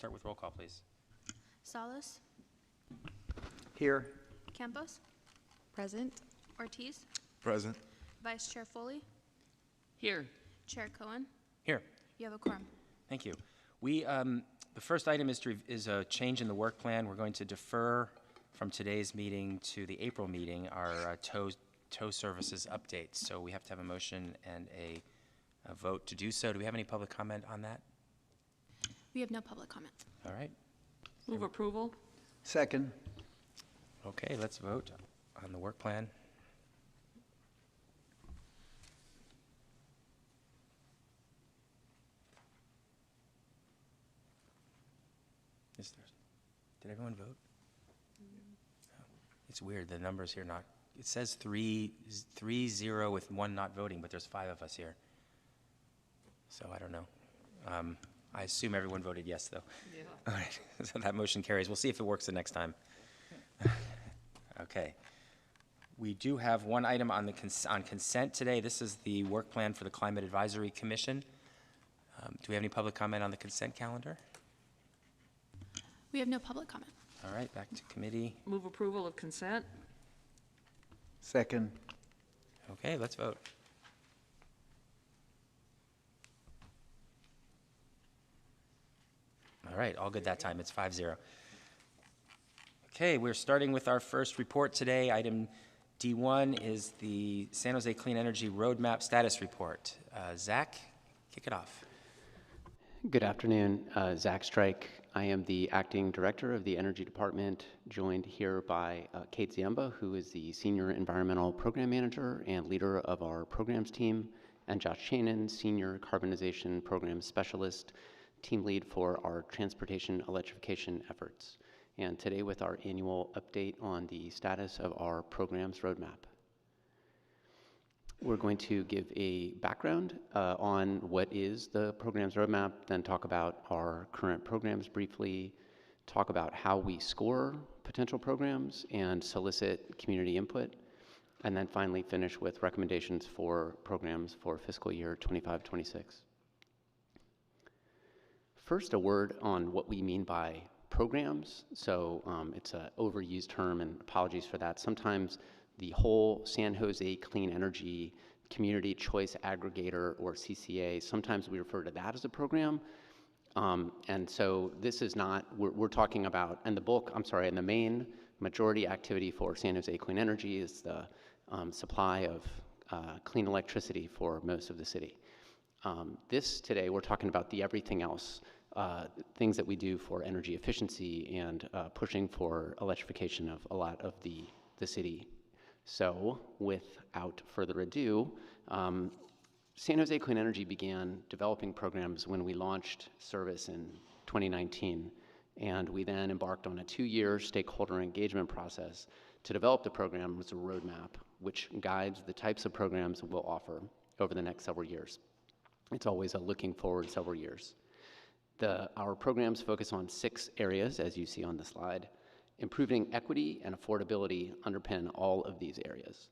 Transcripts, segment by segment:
start with roll call, please. Salas, Here. Campos, Present. Ortiz, Present. Vice Chair Foley, Here. Chair Cohen. Here. You have a quorum. Thank you. The first item is a change in the work plan. We're going to defer from today's meeting to the April meeting our tow services update. So we have to have a motion and a vote to do so. Do we have any public comment on that? We have no public comment. All right. Move approval. Second. Okay, let's vote on the work plan. Did everyone vote? No. It's weird, the numbers here it says 3-0 with one not voting, but there's 5 of us here. So I don't know. I assume everyone voted yes, though. Yeah. All right, so that motion carries. We'll see if it works the next time. Okay. We do have one item on consent today. This is the work plan for the Climate Advisory Commission. Do we have any public comment on the consent calendar? We have no public comment. All right, back to committee. Move approval of consent. Second. Okay, let's vote. All right, all good that time. It's 5-0. Okay, we're starting with our first report today. Item D1 is the San Jose Clean Energy Roadmap Status Report. Zach, kick it off. Good afternoon, Zach Strike. I am the acting director of the Energy Department, joined here by Kate Ziemba, who is the senior environmental program manager and leader of our programs team, and Josh Chanin, senior carbonization program specialist, team lead for our transportation electrification efforts. And today with our annual update on the status of our programs roadmap. We're going to give a background on what is the programs roadmap, then talk about our current programs briefly, talk about how we score potential programs and solicit community input, and then finally finish with recommendations for programs for fiscal year 25-26. First, a word on what we mean by programs. So it's an overused term, and apologies for that. Sometimes the whole San Jose Clean Energy Community Choice Aggregator, or CCA, sometimes we refer to that as a program. And so this is not, we're talking about, and the main majority activity for San Jose Clean Energy is the supply of clean electricity for most of the city. Today, we're talking about the everything else, things that we do for energy efficiency and pushing for electrification of a lot of the city. So, without further ado, San Jose Clean Energy began developing programs when we launched service in 2019, and we then embarked on a 2-year stakeholder engagement process to develop the program as a roadmap, which guides the types of programs we'll offer over the next several years. It's always a looking forward several years. Our programs focus on 6 areas, as you see on the slide. Improving equity and affordability underpin all of these areas.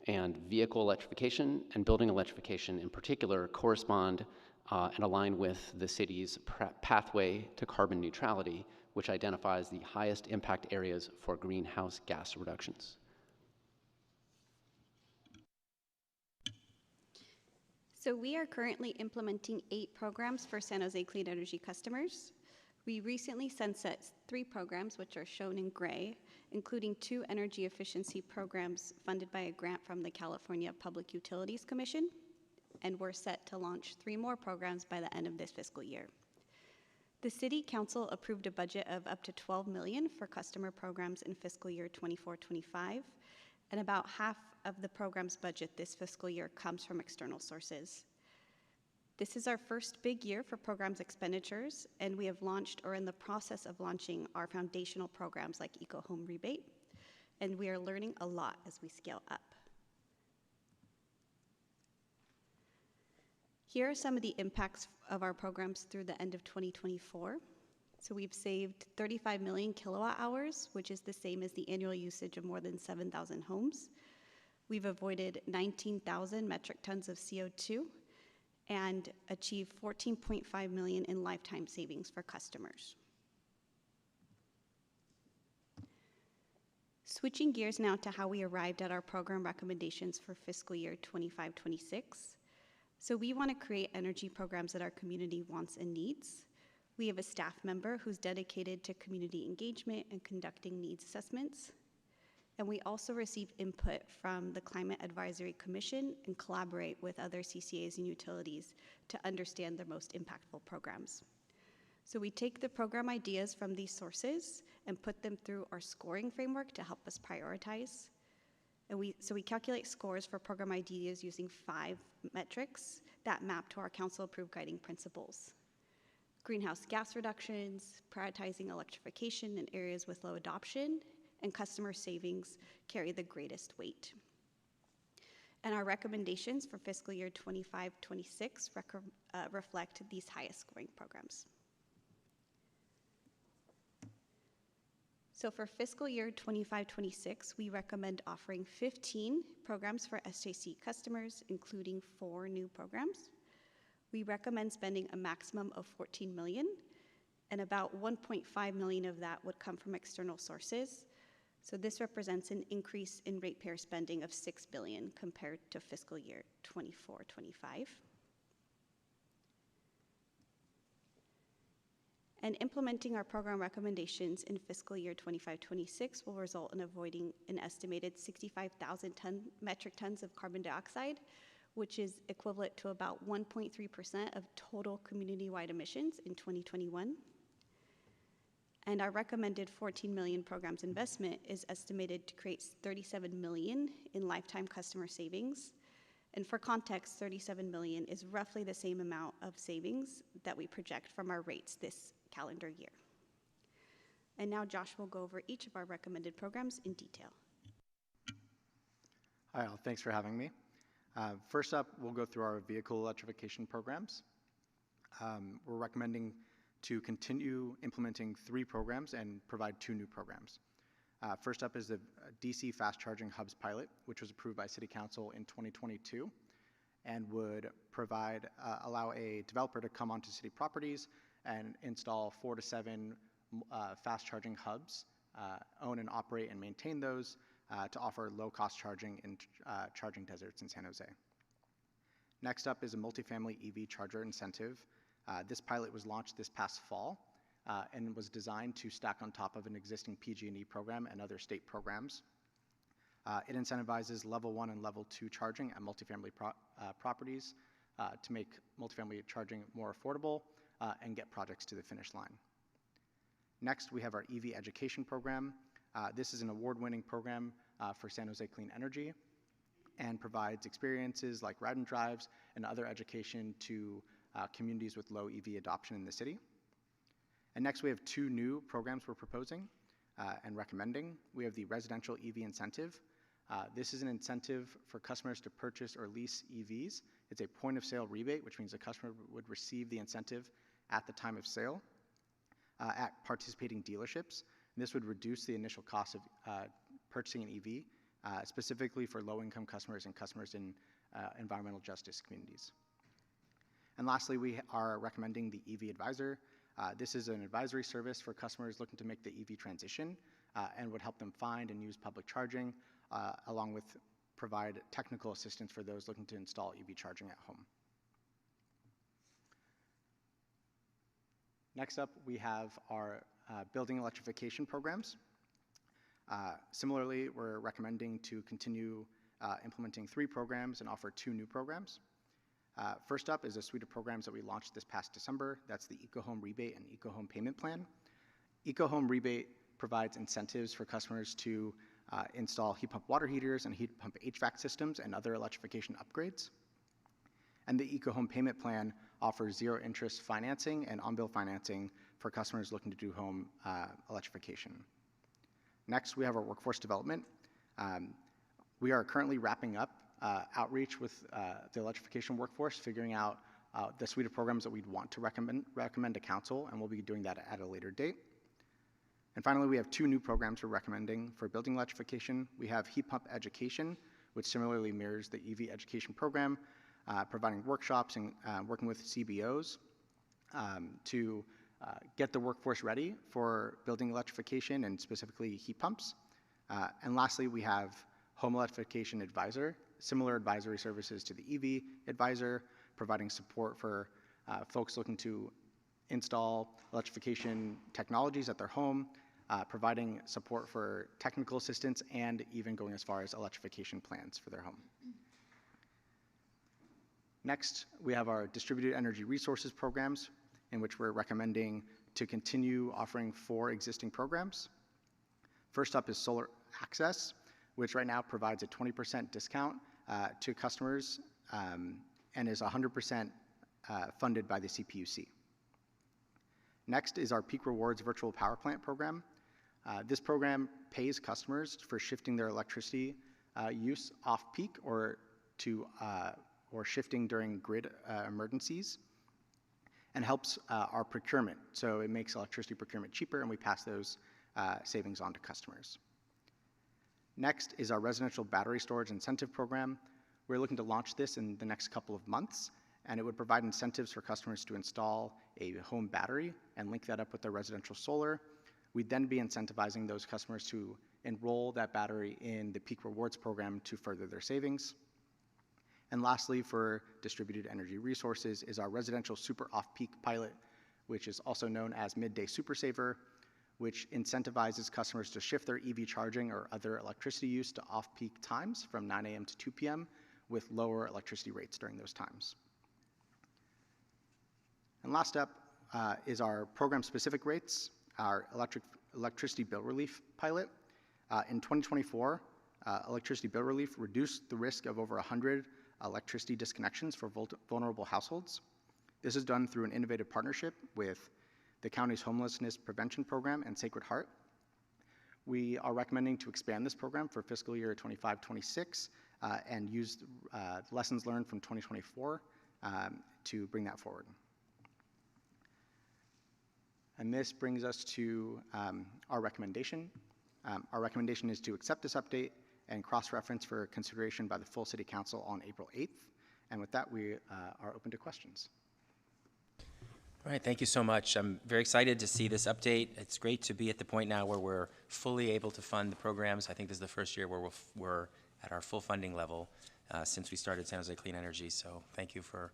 And vehicle electrification and building electrification in particular correspond and align with the city's pathway to carbon neutrality, which identifies the highest impact areas for greenhouse gas reductions. So we are currently implementing 8 programs for San Jose Clean Energy customers. We recently sunset 3 programs, which are shown in gray, including 2 energy efficiency programs funded by a grant from the California Public Utilities Commission, and we're set to launch 3 more programs by the end of this fiscal year. The City Council approved a budget of up to $12 million for customer programs in fiscal year 24-25, and about half of the program's budget this fiscal year comes from external sources. This is our first big year for programs expenditures, and we have launched or in the process of launching our foundational programs like Eco Home Rebate, and we are learning a lot as we scale up. Here are some of the impacts of our programs through the end of 2024. So we've saved 35 million kilowatt hours, which is the same as the annual usage of more than 7,000 homes. We've avoided 19,000 metric tons of CO2, and achieve $14.5 million in lifetime savings for customers. Switching gears now to how we arrived at our program recommendations for fiscal year 25-26. So we want to create energy programs that our community wants and needs. We have a staff member who's dedicated to community engagement and conducting needs assessments. And we also receive input from the Climate Advisory Commission and collaborate with other CCAs and utilities to understand their most impactful programs. So we take the program ideas from these sources and put them through our scoring framework to help us prioritize. And we calculate scores for program ideas using 5 metrics that map to our council-approved guiding principles. Greenhouse gas reductions, prioritizing electrification in areas with low adoption, and customer savings carry the greatest weight. And our recommendations for fiscal year 25-26 reflect these highest scoring programs. So for fiscal year 25-26, we recommend offering 15 programs for SJC customers, including 4 new programs. We recommend spending a maximum of $14 million, and about $1.5 million of that would come from external sources. So this represents an increase in ratepayer spending of $6 billion compared to fiscal year 24-25. And implementing our program recommendations in fiscal year 25-26 will result in avoiding an estimated 65,000 metric tons of carbon dioxide, which is equivalent to about 1.3% of total community-wide emissions in 2021. And our recommended $14 million programs investment is estimated to create $37 million in lifetime customer savings. And for context, $37 million is roughly the same amount of savings that we project from our rates this calendar year. And now Josh will go over each of our recommended programs in detail. Hi all, thanks for having me. First up, we'll go through our vehicle electrification programs. We're recommending to continue implementing 3 programs and provide 2 new programs. First up is the DC Fast Charging Hubs pilot, which was approved by City Council in 2022 and would provide, allow a developer to come onto city properties and install 4 to 7 fast charging hubs, own and operate and maintain those to offer low-cost charging in charging deserts in San Jose. Next up is a multifamily EV charger incentive. This pilot was launched this past fall and was designed to stack on top of an existing PG&E program and other state programs. It incentivizes level 1 and level 2 charging at multifamily properties to make multifamily charging more affordable and get projects to the finish line. Next, we have our EV education program. This is an award-winning program for San Jose Clean Energy and provides experiences like ride and drives and other education to communities with low EV adoption in the city. And next, we have 2 new programs we're proposing and recommending. We have the residential EV incentive. This is an incentive for customers to purchase or lease EVs. It's a point of sale rebate, which means the customer would receive the incentive at the time of sale at participating dealerships. And this would reduce the initial cost of purchasing an EV, specifically for low-income customers and customers in environmental justice communities. And lastly, we are recommending the EV Advisor. This is an advisory service for customers looking to make the EV transition and would help them find and use public charging, along with provide technical assistance for those looking to install EV charging at home. Next up, we have our building electrification programs. Similarly, we're recommending to continue implementing 3 programs and offer 2 new programs. First up is a suite of programs that we launched this past December. That's the EcoHome Rebate and EcoHome Payment Plan. EcoHome Rebate provides incentives for customers to install heat pump water heaters and heat pump HVAC systems and other electrification upgrades. And the EcoHome Payment Plan offers zero interest financing and on-bill financing for customers looking to do home electrification. Next, we have our workforce development. We are currently wrapping up outreach with the electrification workforce, figuring out the suite of programs that we'd want to recommend to council, and we'll be doing that at a later date. And finally, we have 2 new programs we're recommending for building electrification. We have heat pump education, which similarly mirrors the EV education program, providing workshops and working with CBOs to get the workforce ready for building electrification and specifically heat pumps. And lastly, we have Home Electrification Advisor, similar advisory services to the EV Advisor, providing support for folks looking to install electrification technologies at their home, providing support for technical assistance, and even going as far as electrification plans for their home. Next, we have our Distributed Energy Resources programs, in which we're recommending to continue offering 4 existing programs. First up is Solar Access, which right now provides a 20% discount to customers and is 100% funded by the CPUC. Next is our Peak Rewards Virtual Power Plant program. This program pays customers for shifting their electricity use off-peak or shifting during grid emergencies, and helps our procurement. So it makes electricity procurement cheaper, and we pass those savings on to customers. Next is our Residential Battery Storage Incentive Program. We're looking to launch this in the next couple of months, and it would provide incentives for customers to install a home battery and link that up with their residential solar. We'd then be incentivizing those customers to enroll that battery in the Peak Rewards program to further their savings. And lastly, for Distributed Energy Resources is our Residential Super Off-Peak pilot, which is also known as Midday Super Saver, which incentivizes customers to shift their EV charging or other electricity use to off-peak times from 9 a.m. to 2 p.m. with lower electricity rates during those times. And last up is our program-specific rates, our electricity bill relief pilot. In 2024, electricity bill relief reduced the risk of over 100 electricity disconnections for vulnerable households. This is done through an innovative partnership with the county's homelessness prevention program and Sacred Heart. We are recommending to expand this program for fiscal year 25-26 and use lessons learned from 2024 to bring that forward. And this brings us to our recommendation. Our recommendation is to accept this update and cross-reference for consideration by the full City Council on April 8th. And with that, we are open to questions. All right, thank you so much. I'm very excited to see this update. It's great to be at the point now where we're fully able to fund the programs. I think this is the first year where we're at our full funding level since we started San Jose Clean Energy. So thank you for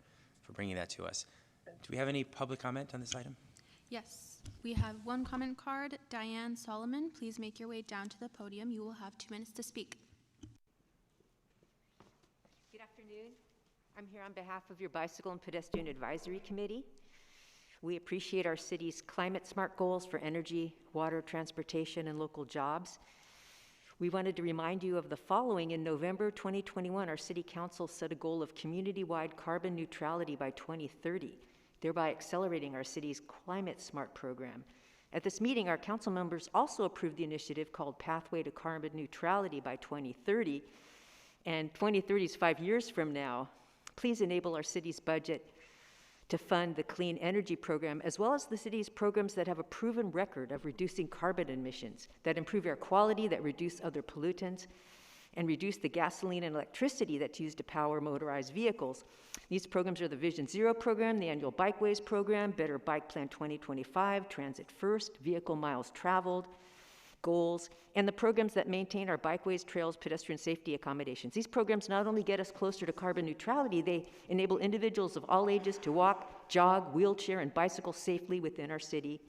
bringing that to us. Do we have any public comment on this item? Yes, we have one comment card. Diane Solomon, please make your way down to the podium. You will have 2 minutes to speak. Good afternoon. I'm here on behalf of your Bicycle and Pedestrian Advisory Committee. We appreciate our city's climate smart goals for energy, water, transportation, and local jobs. We wanted to remind you of the following. In November 2021, our City Council set a goal of community-wide carbon neutrality by 2030, thereby accelerating our city's climate smart program. At this meeting, our council members also approved the initiative called Pathway to Carbon Neutrality by 2030, and 2030 is 5 years from now. Please enable our city's budget to fund the clean energy program, as well as the city's programs that have a proven record of reducing carbon emissions, that improve air quality, that reduce other pollutants, and reduce the gasoline and electricity that's used to power motorized vehicles. These programs are the Vision Zero program, the annual Bikeways program, Better Bike Plan 2025, Transit First, Vehicle Miles Traveled, goals, and the programs that maintain our bikeways, trails, pedestrian safety accommodations. These programs not only get us closer to carbon neutrality, they enable individuals of all ages to walk, jog, wheelchair, and bicycle safely within our city.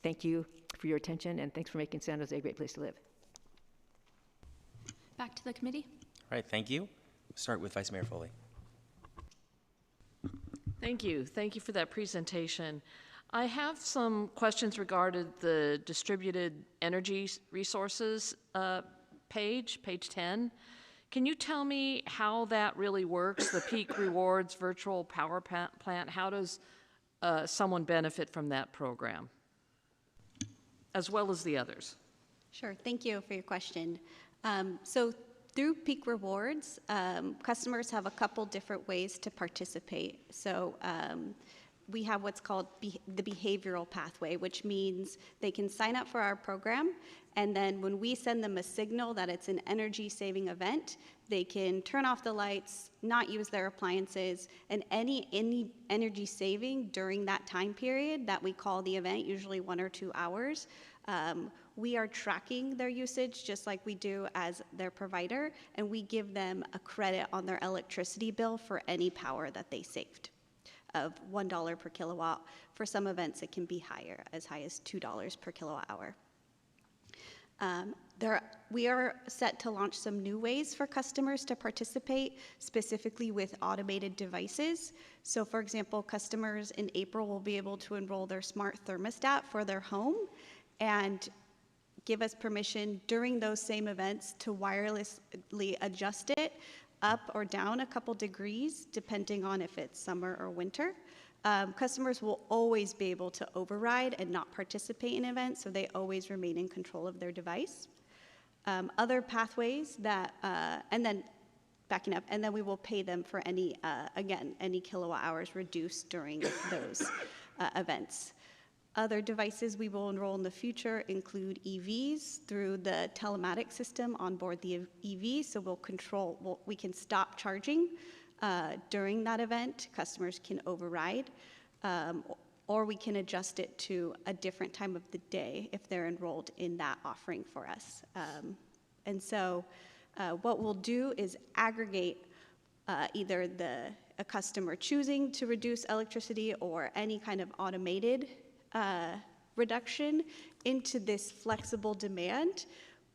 Thank you for your attention, and thanks for making San Jose a great place to live. Back to the committee. All right, thank you. We'll start with Vice Mayor Foley. Thank you. Thank you for that presentation. I have some questions regarding the Distributed Energy Resources page 10. Can you tell me how that really works, the Peak Rewards Virtual Power Plant? How does someone benefit from that program, as well as the others? Sure, thank you for your question. So through Peak Rewards, customers have a couple different ways to participate. So we have what's called the behavioral pathway, which means they can sign up for our program, and then when we send them a signal that it's an energy-saving event, they can turn off the lights, not use their appliances, and any energy saving during that time period that we call the event, usually 1 or 2 hours, we are tracking their usage just like we do as their provider, and we give them a credit on their electricity bill for any power that they saved of $1 per kilowatt. For some events, it can be higher, as high as $2 per kilowatt hour. We are set to launch some new ways for customers to participate, specifically with automated devices. So for example, customers in April will be able to enroll their smart thermostat for their home and give us permission during those same events to wirelessly adjust it up or down a couple degrees, depending on if it's summer or winter. Customers will always be able to override and not participate in events, so they always remain in control of their device. Other pathways that, and then backing up, and then we will pay them for any, again, any kilowatt hours reduced during those events. Other devices we will enroll in the future include EVs through the telematics system on board the EV, so we can stop charging during that event. Customers can override, or we can adjust it to a different time of the day if they're enrolled in that offering for us. And so what we'll do is aggregate either a customer choosing to reduce electricity or any kind of automated reduction into this flexible demand,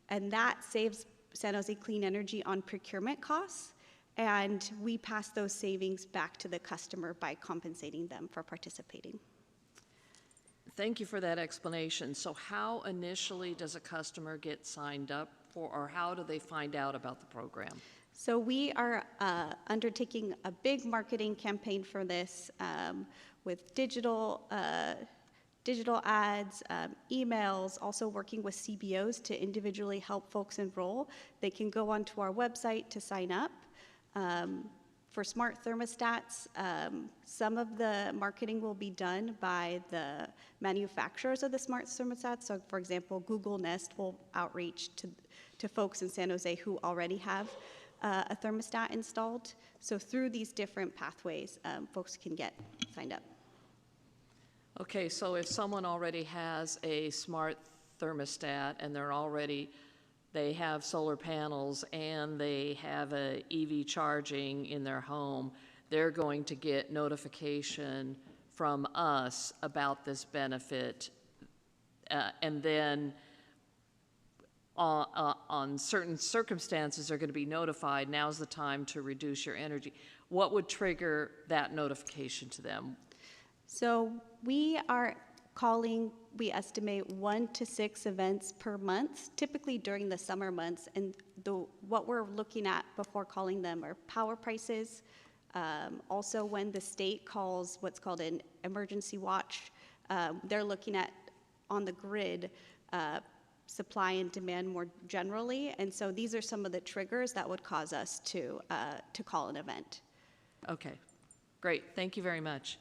and that saves San Jose Clean Energy on procurement costs, and we pass those savings back to the customer by compensating them for participating. Thank you for that explanation. So how initially does a customer get signed up for, or how do they find out about the program? So we are undertaking a big marketing campaign for this with digital ads, emails, also working with CBOs to individually help folks enroll. They can go onto our website to sign up. For smart thermostats, some of the marketing will be done by the manufacturers of the smart thermostats. So for example, Google Nest will outreach to folks in San Jose who already have a thermostat installed. So through these different pathways, folks can get signed up. Okay, so if someone already has a smart thermostat and they have solar panels and they have a EV charging in their home, they're going to get notification from us about this benefit, and then on certain circumstances they're going to be notified, now's the time to reduce your energy. What would trigger that notification to them? So we are calling, we estimate 1 to 6 events per month, typically during the summer months. And what we're looking at before calling them are power prices. Also, when the state calls what's called an emergency watch, they're looking at, on the grid, supply and demand more generally. And so these are some of the triggers that would cause us to call an event. Okay, great. Thank you very much.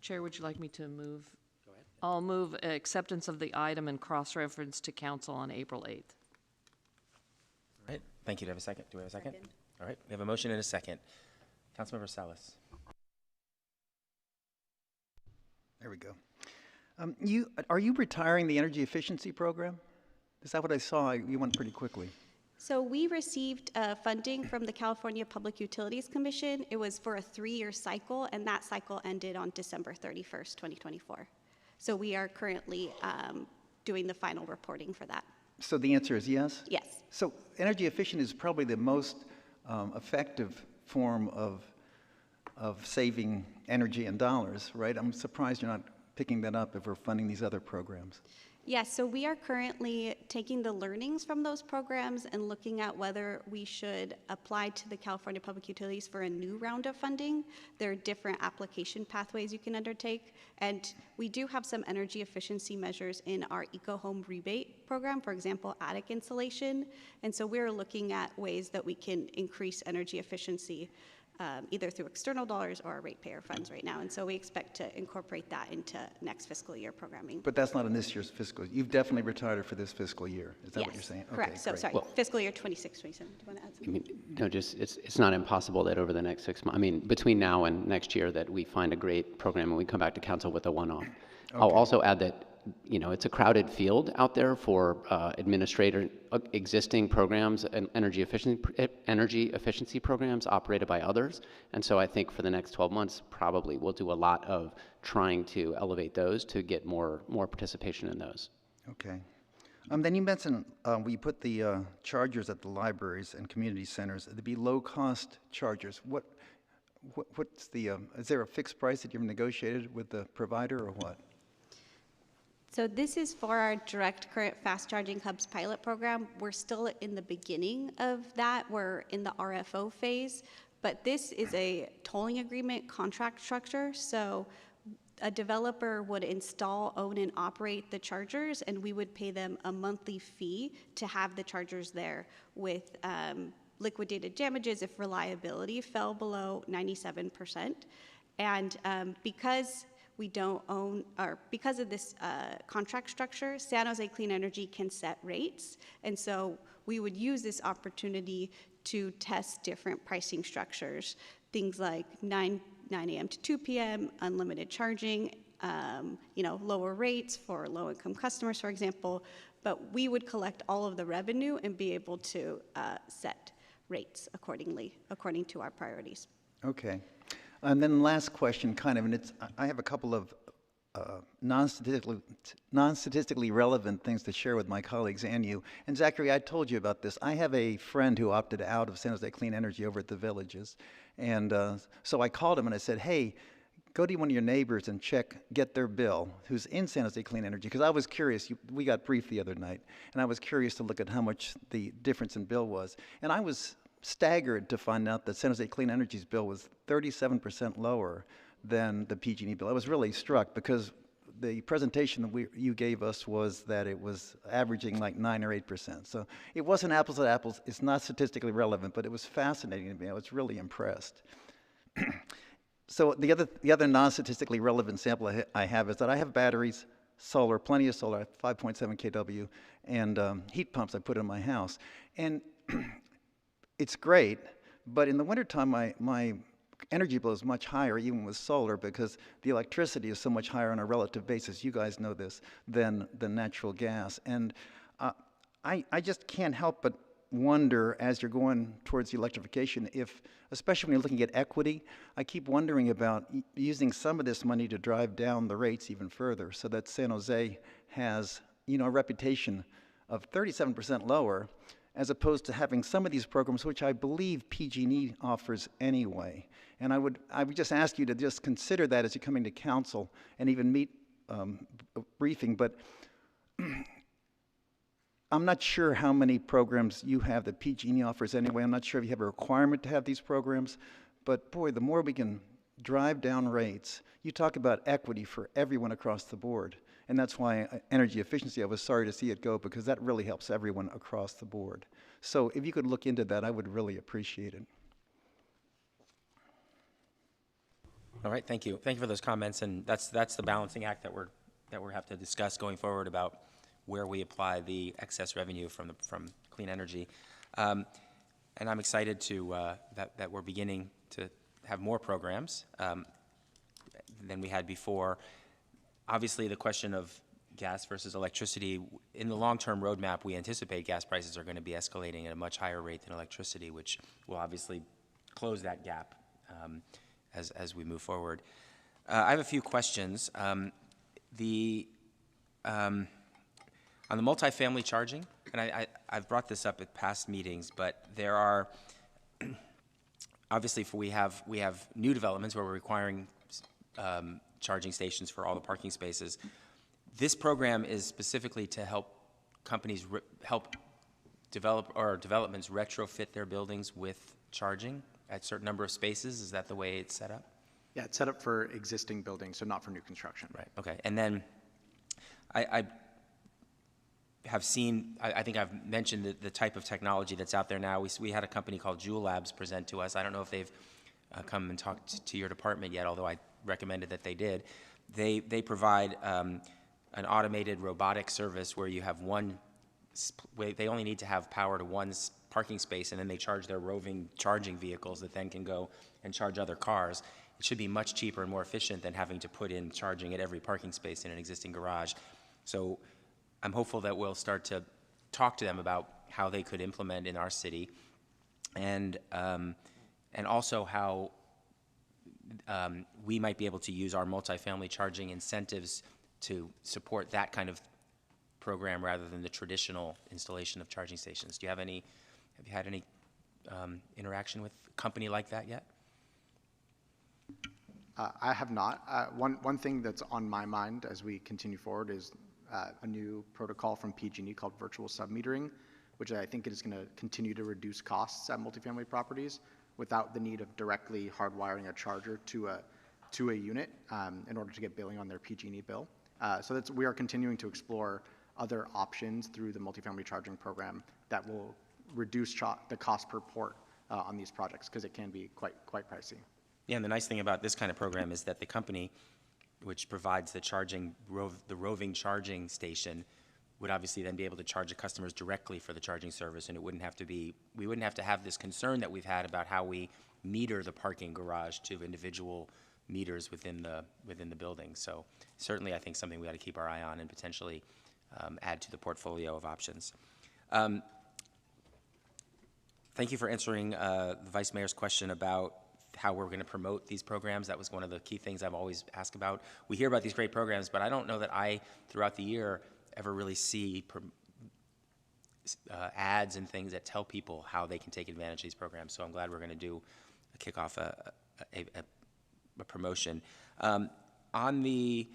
Chair, would you like me to move? Go ahead. I'll move acceptance of the item and cross-reference to council on April 8th. All right, thank you. Do I have a second? Do we have a second? All right, we have a motion and a second. Councilmember Salas. There we go. Are you retiring the energy efficiency program? Is that what I saw? You went pretty quickly. So we received funding from the California Public Utilities Commission. It was for a 3-year cycle, and that cycle ended on December 31st, 2024. So we are currently doing the final reporting for that. So the answer is yes? Yes. So energy efficient is probably the most effective form of saving energy and dollars, right? I'm surprised you're not picking that up if we're funding these other programs. Yes, so we are currently taking the learnings from those programs and looking at whether we should apply to the California Public Utilities for a new round of funding. There are different application pathways you can undertake, and we do have some energy efficiency measures in our eco-home rebate program, for example, attic insulation, and so we're looking at ways that we can increase energy efficiency either through external dollars or ratepayer funds right now. And so we expect to incorporate that into next fiscal year programming. But that's not in this year's fiscal. You've definitely retired it for this fiscal year. Is that what you're Yes, saying? correct. Okay, So, great. sorry, fiscal year 26, 27. Do you want to add I something? mean, no, just, it's not impossible that over the next 6 months, I mean, between now and next year, that we find a great program and we come back to council with a one-off. I'll also add that, you know, it's a crowded field out there for existing programs and energy efficiency programs operated by others. And so I think for the next 12 months, probably we'll do a lot of trying to elevate those to get more participation in those. Okay. Then you mentioned we put the chargers at the libraries and community centers. They'd be low-cost chargers. What's the, is there a fixed price that you've negotiated with the provider or what? So this is for our direct current fast charging hubs pilot program. We're still in the beginning of that. We're in the RFO phase, but this is a tolling agreement contract structure. So a developer would install, own, and operate the chargers, and we would pay them a monthly fee to have the chargers there with liquidated damages if reliability fell below 97%. And because we don't own, or because of this contract structure, San Jose Clean Energy can set rates. And so we would use this opportunity to test different pricing structures, things like 9 a.m. to 2 p.m., unlimited charging, lower rates for low-income customers, for example. But we would collect all of the revenue and be able to set rates accordingly, according to our priorities. Okay. And then last question, kind of, and I have a couple of non-statistically relevant things to share with my colleagues and you. And Zachary, I told you about this. I have a friend who opted out of San Jose Clean Energy over at the Villages. And so I called him and I said, hey, go to one of your neighbors and get their bill, who's in San Jose Clean Energy. Because I was curious, we got briefed the other night, and I was curious to look at how much the difference in bill was. And I was staggered to find out that San Jose Clean Energy's bill was 37% lower than the PG&E bill. I was really struck because the presentation that you gave us was that it was averaging like 9 or 8%. So it wasn't apples to apples. It's not statistically relevant, but it was fascinating to me. I was really impressed. So the other non-statistically relevant sample I have is that I have batteries, solar, plenty of solar, 5.7 kW, and heat pumps I put in my house. And it's great, but in the wintertime, my energy bill is much higher, even with solar, because the electricity is so much higher on a relative basis, you guys know this, than natural gas. And I just can't help but wonder, as you're going towards the electrification, if, especially when you're looking at equity, I keep wondering about using some of this money to drive down the rates even further, so that San Jose has, a reputation of 37% lower, as opposed to having some of these programs, which I believe PG&E offers anyway. And I would just ask you to just consider that as you're coming to council and even meet a briefing. But I'm not sure how many programs you have that PG&E offers anyway. I'm not sure if you have a requirement to have these programs. But boy, the more we can drive down rates, you talk about equity for everyone across the board. And that's why energy efficiency, I was sorry to see it go, because that really helps everyone across the board. So if you could look into that, I would really appreciate it. All right, thank you. Thank you for those comments, and that's the balancing act that we have to discuss going forward about where we apply the excess revenue from clean energy. And I'm excited that we're beginning to have more programs than we had before. Obviously, the question of gas versus electricity, in the long-term roadmap, we anticipate gas prices are going to be escalating at a much higher rate than electricity, which will obviously close that gap as we move forward. I have a few questions. On the multifamily charging, and I've brought this up at past meetings, but there are obviously we have new developments where we're requiring charging stations for all the parking spaces. This program is specifically to help companies help developments retrofit their buildings with charging at a certain number of spaces. Is that the way it's set up? Yeah, it's set up for existing buildings, so not for new construction. Right. Okay. And then I have seen, I think I've mentioned the type of technology that's out there now. We had a company called Joule Labs present to us. I don't know if they've come and talk to your department yet, although I recommended that they did. They provide an automated robotic service where you have they only need to have power to one parking space, and then they charge their roving charging vehicles that then can go and charge other cars. It should be much cheaper and more efficient than having to put in charging at every parking space in an existing garage. So I'm hopeful that we'll start to talk to them about how they could implement in our city, and also how we might be able to use our multifamily charging incentives to support that kind of program rather than the traditional installation of charging stations. Have you had any interaction with a company like that yet? I have not. One thing that's on my mind as we continue forward is a new protocol from PG&E called virtual submetering, which I think is going to continue to reduce costs at multifamily properties without the need of directly hardwiring a charger to a unit in order to get billing on their PG&E bill. So we are continuing to explore other options through the multifamily charging program that will reduce the cost per port on these projects, because it can be quite pricey. Yeah, and the nice thing about this kind of program is that the company which provides the roving charging station would obviously then be able to charge the customers directly for the charging service, and we wouldn't have to have this concern that we've had about how we meter the parking garage to individual meters within the building. So certainly I think something we ought to keep our eye on and potentially add to the portfolio of options. Thank you for answering the Vice Mayor's question about how we're going to promote these programs. That was one of the key things I've always asked about. We hear about these great programs, but I don't know that I, throughout the year, ever really see ads and things that tell people how they can take advantage of these programs. So I'm glad we're going to kick off a promotion. On the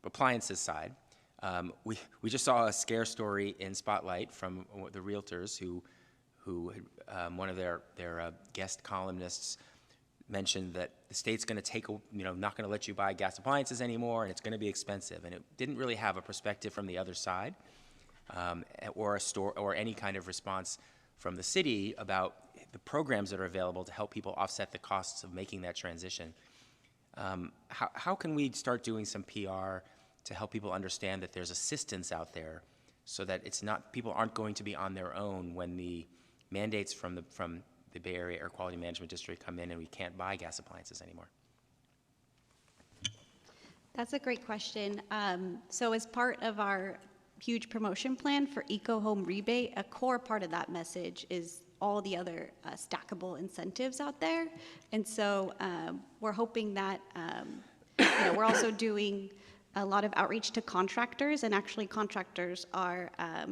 appliances side, we just saw a scare story in Spotlight from the realtors who one of their guest columnists mentioned that the state's going to not going to let you buy gas appliances anymore, and it's going to be expensive. And it didn't really have a perspective from the other side, or any kind of response from the city about the programs that are available to help people offset the costs of making that transition. How can we start doing some PR to help people understand that there's assistance out there, so that people aren't going to be on their own when the mandates from the Bay Area Air Quality Management District come in and we can't buy gas appliances anymore? That's a great question. So as part of our huge promotion plan for Eco Home Rebate, a core part of that message is all the other stackable incentives out there. And so we're hoping that, we're also doing a lot of outreach to contractors, and actually contractors are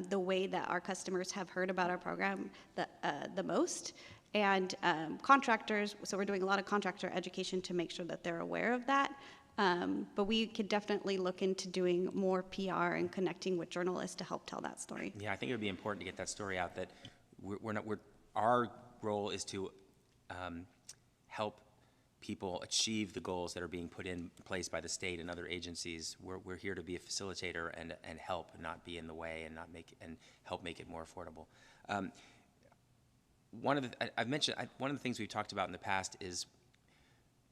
the way that our customers have heard about our program the most. And contractors, so we're doing a lot of contractor education to make sure that they're aware of that. But we could definitely look into doing more PR and connecting with journalists to help tell that story. Yeah, I think it would be important to get that story out, that our role is to help people achieve the goals that are being put in place by the state and other agencies. We're here to be a facilitator and help, not be in the way, and help make it more affordable. One of the things we've talked about in the past is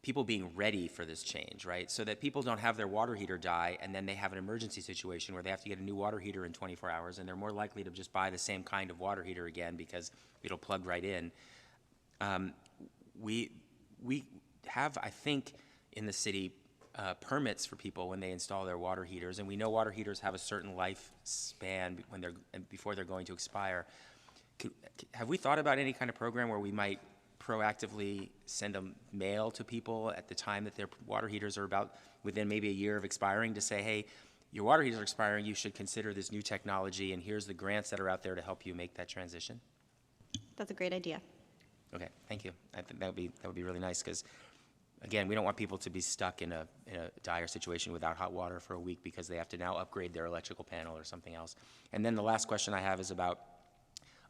people being ready for this change, right? So that people don't have their water heater die and then they have an emergency situation where they have to get a new water heater in 24 hours, and they're more likely to just buy the same kind of water heater again because it'll plug right in. We have, I think, in the city, permits for people when they install their water heaters, and we know water heaters have a certain lifespan before they're going to expire. Have we thought about any kind of program where we might proactively send a mail to people at the time that their water heaters are about within maybe a year of expiring, to say, hey, your water heaters are expiring, you should consider this new technology, and here's the grants that are out there to help you make that transition? That's a great idea. Okay, thank you. I think that would be really nice, because again, we don't want people to be stuck in a dire situation without hot water for a week because they have to now upgrade their electrical panel or something else. And then the last question I have is about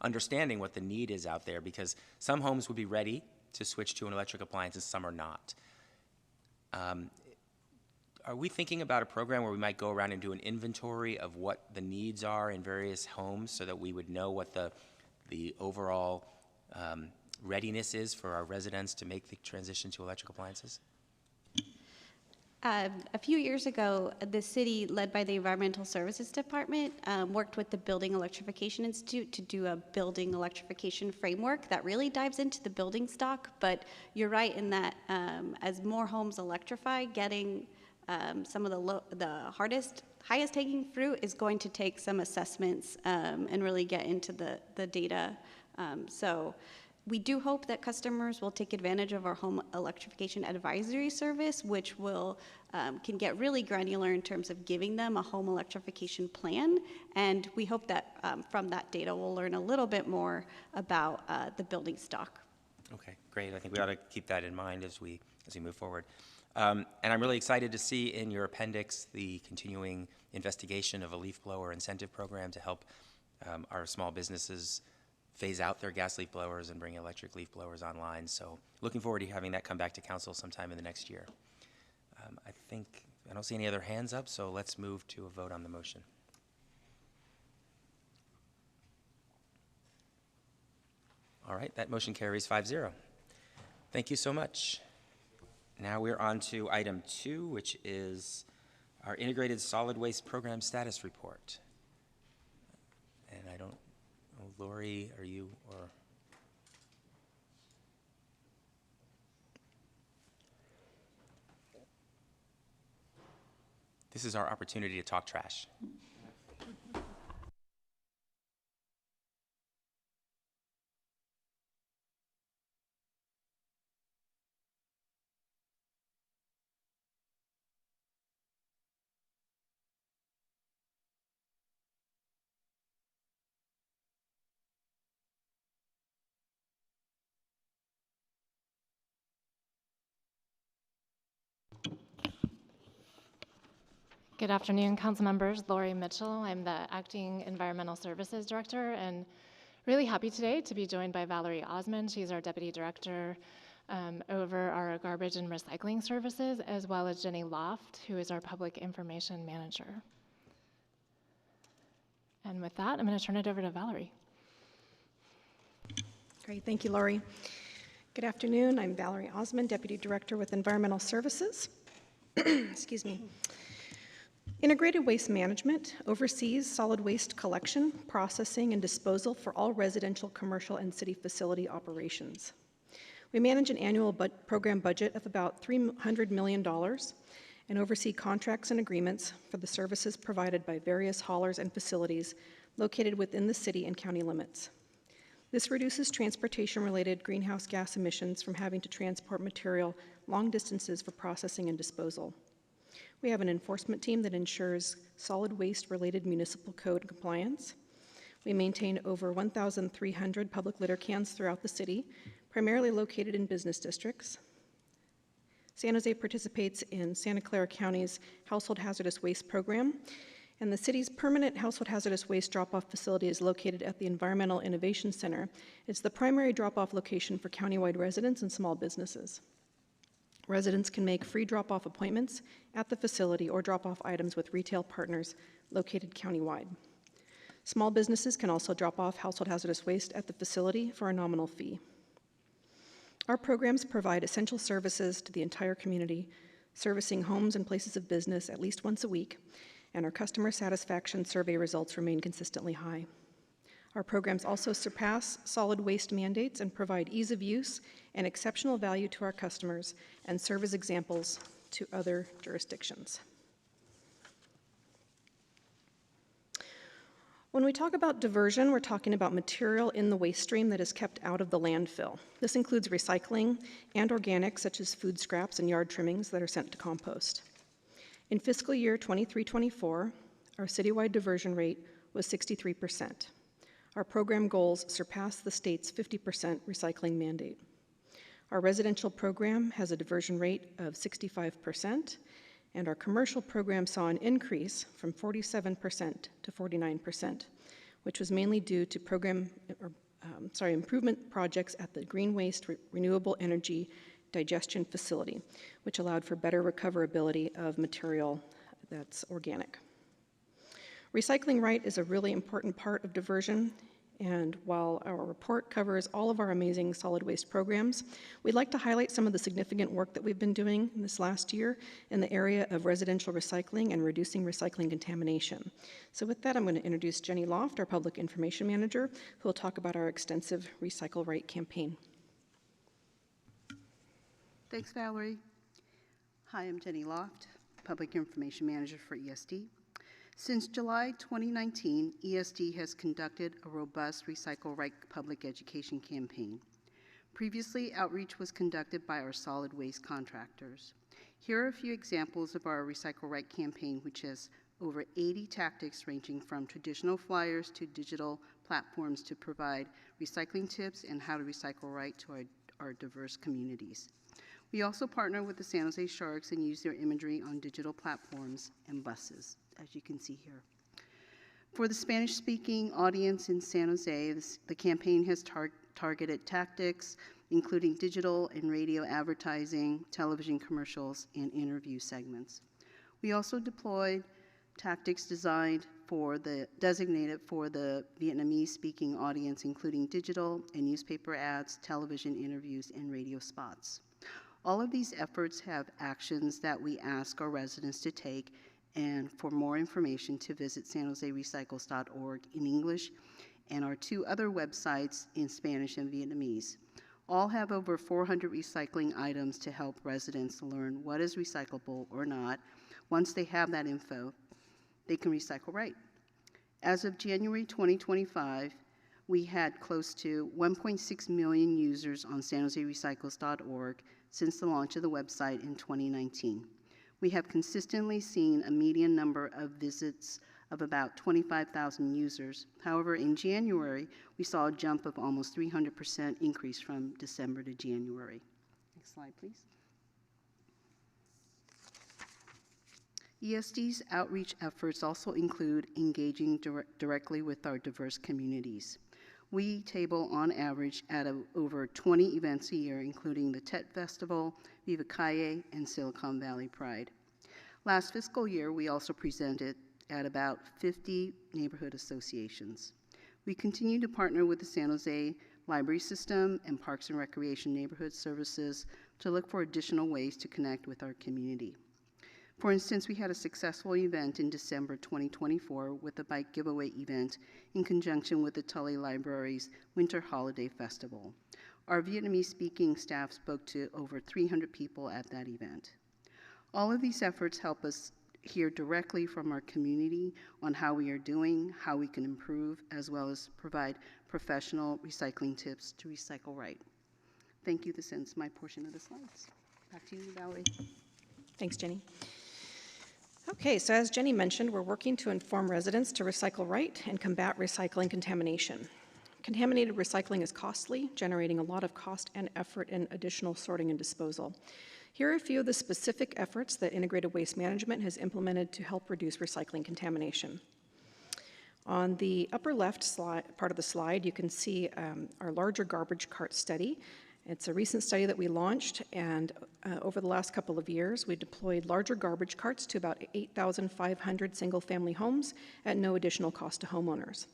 understanding what the need is out there, because some homes would be ready to switch to an electric appliance and some are not. are we thinking about a program where we might go around and do an inventory of what the needs are in various homes so that we would know what the overall readiness is for our residents to make the transition to electric appliances? A few years ago, the city, led by the Environmental Services Department, worked with the Building Electrification Institute to do a building electrification framework that really dives into the building stock. But you're right in that as more homes electrify, getting some of the highest hanging fruit is going to take some assessments and really get into the data. So we do hope that customers will take advantage of our home electrification advisory service, which can get really granular in terms of giving them a home electrification plan. And we hope that from that data, we'll learn a little bit more about the building stock. Okay, great. I think we ought to keep that in mind as we move forward. And I'm really excited to see in your appendix the continuing investigation of a leaf blower incentive program to help our small businesses phase out their gas leaf blowers and bring electric leaf blowers online. So looking forward to having that come back to council sometime in the next year. I don't see any other hands up, so let's move to a vote on the motion. All right, that motion carries 5-0. Thank you so much. Now we're on to item 2, which is our Integrated Solid Waste Program Status Report. And I don't know, Lori, are you, or? This is our opportunity to talk trash. Good afternoon, council members. Lori Mitchell. I'm the Acting Environmental Services Director, and really happy today to be joined by Valerie Osmond. She's our Deputy Director over our Garbage and Recycling Services, as well as Jenny Loft, who is our Public Information Manager. And with that, I'm going to turn it over to Valerie. Great, thank you, Lori. Good afternoon, I'm Valerie Osmond, Deputy Director with Environmental Services. Excuse me. Integrated Waste Management oversees solid waste collection, processing, and disposal for all residential, commercial, and city facility operations. We manage an annual program budget of about $300 million and oversee contracts and agreements for the services provided by various haulers and facilities located within the city and county limits. This reduces transportation-related greenhouse gas emissions from having to transport material long distances for processing and disposal. We have an enforcement team that ensures solid waste-related municipal code compliance. We maintain over 1,300 public litter cans throughout the city, primarily located in business districts. San Jose participates in Santa Clara County's Household Hazardous Waste Program, and the city's permanent household hazardous waste drop-off facility is located at the Environmental Innovation Center. It's the primary drop-off location for countywide residents and small businesses. Residents can make free drop-off appointments at the facility or drop off items with retail partners located countywide. Small businesses can also drop off household hazardous waste at the facility for a nominal fee. Our programs provide essential services to the entire community, servicing homes and places of business at least once a week, and our customer satisfaction survey results remain consistently high. Our programs also surpass solid waste mandates and provide ease of use and exceptional value to our customers and serve as examples to other jurisdictions. When we talk about diversion, we're talking about material in the waste stream that is kept out of the landfill. This includes recycling and organics, such as food scraps and yard trimmings that are sent to compost. In fiscal year 23-24, our citywide diversion rate was 63%. Our program goals surpass the state's 50% recycling mandate. Our residential program has a diversion rate of 65%, and our commercial program saw an increase from 47% to 49%, which was mainly due to improvement projects at the green waste, renewable energy, digestion facility, which allowed for better recoverability of material that's organic. Recycling right is a really important part of diversion, and while our report covers all of our amazing solid waste programs, we'd like to highlight some of the significant work that we've been doing in this last year in the area of residential recycling and reducing recycling contamination. So with that, I'm going to introduce Jenny Loft, our Public Information Manager, who will talk about our extensive Recycle Right campaign. Thanks, Valerie. Hi, I'm Jenny Loft, Public Information Manager for ESD. Since July 2019, ESD has conducted a robust Recycle Right public education campaign. Previously, outreach was conducted by our solid waste contractors. Here are a few examples of our Recycle Right campaign, which has over 80 tactics ranging from traditional flyers to digital platforms to provide recycling tips and how to recycle right to our diverse communities. We also partner with the San Jose Sharks and use their imagery on digital platforms and buses, as you can see here. For the Spanish-speaking audience in San Jose, the campaign has targeted tactics, including digital and radio advertising, television commercials, and interview segments. We also deployed tactics designated for the Vietnamese-speaking audience, including digital and newspaper ads, television interviews, and radio spots. All of these efforts have actions that we ask our residents to take, and for more information to visit sanjoserecycles.org in English and our 2 other websites in Spanish and Vietnamese. All have over 400 recycling items to help residents learn what is recyclable or not. Once they have that info, they can recycle right. As of January 2025, we had close to 1.6 million users on sanjoserecycles.org since the launch of the website in 2019. We have consistently seen a median number of visits of about 25,000 users. However, in January, we saw a jump of almost 300% increase from December to January. Next slide, please. ESD's outreach efforts also include engaging directly with our diverse communities. We table on average at over 20 events a year, including the TET Festival, Viva Calle, and Silicon Valley Pride. Last fiscal year, we also presented at about 50 neighborhood associations. We continue to partner with the San Jose Library System and Parks and Recreation Neighborhood Services to look for additional ways to connect with our community. For instance, we had a successful event in December 2024 with a bike giveaway event in conjunction with the Tully Library's Winter Holiday Festival. Our Vietnamese-speaking staff spoke to over 300 people at that event. All of these efforts help us hear directly from our community on how we are doing, how we can improve, as well as provide professional recycling tips to recycle right. Thank you. This ends my portion of the slides. Back to you, Valerie. Thanks, Jenny. Okay, so as Jenny mentioned, we're working to inform residents to recycle right and combat recycling contamination. Contaminated recycling is costly, generating a lot of cost and effort in additional sorting and disposal. Here are a few of the specific efforts that Integrated Waste Management has implemented to help reduce recycling contamination. On the upper left part of the slide, you can see our larger garbage cart study. It's a recent study that we launched, and over the last couple of years, we deployed larger garbage carts to about 8,500 single-family homes at no additional cost to homeowners.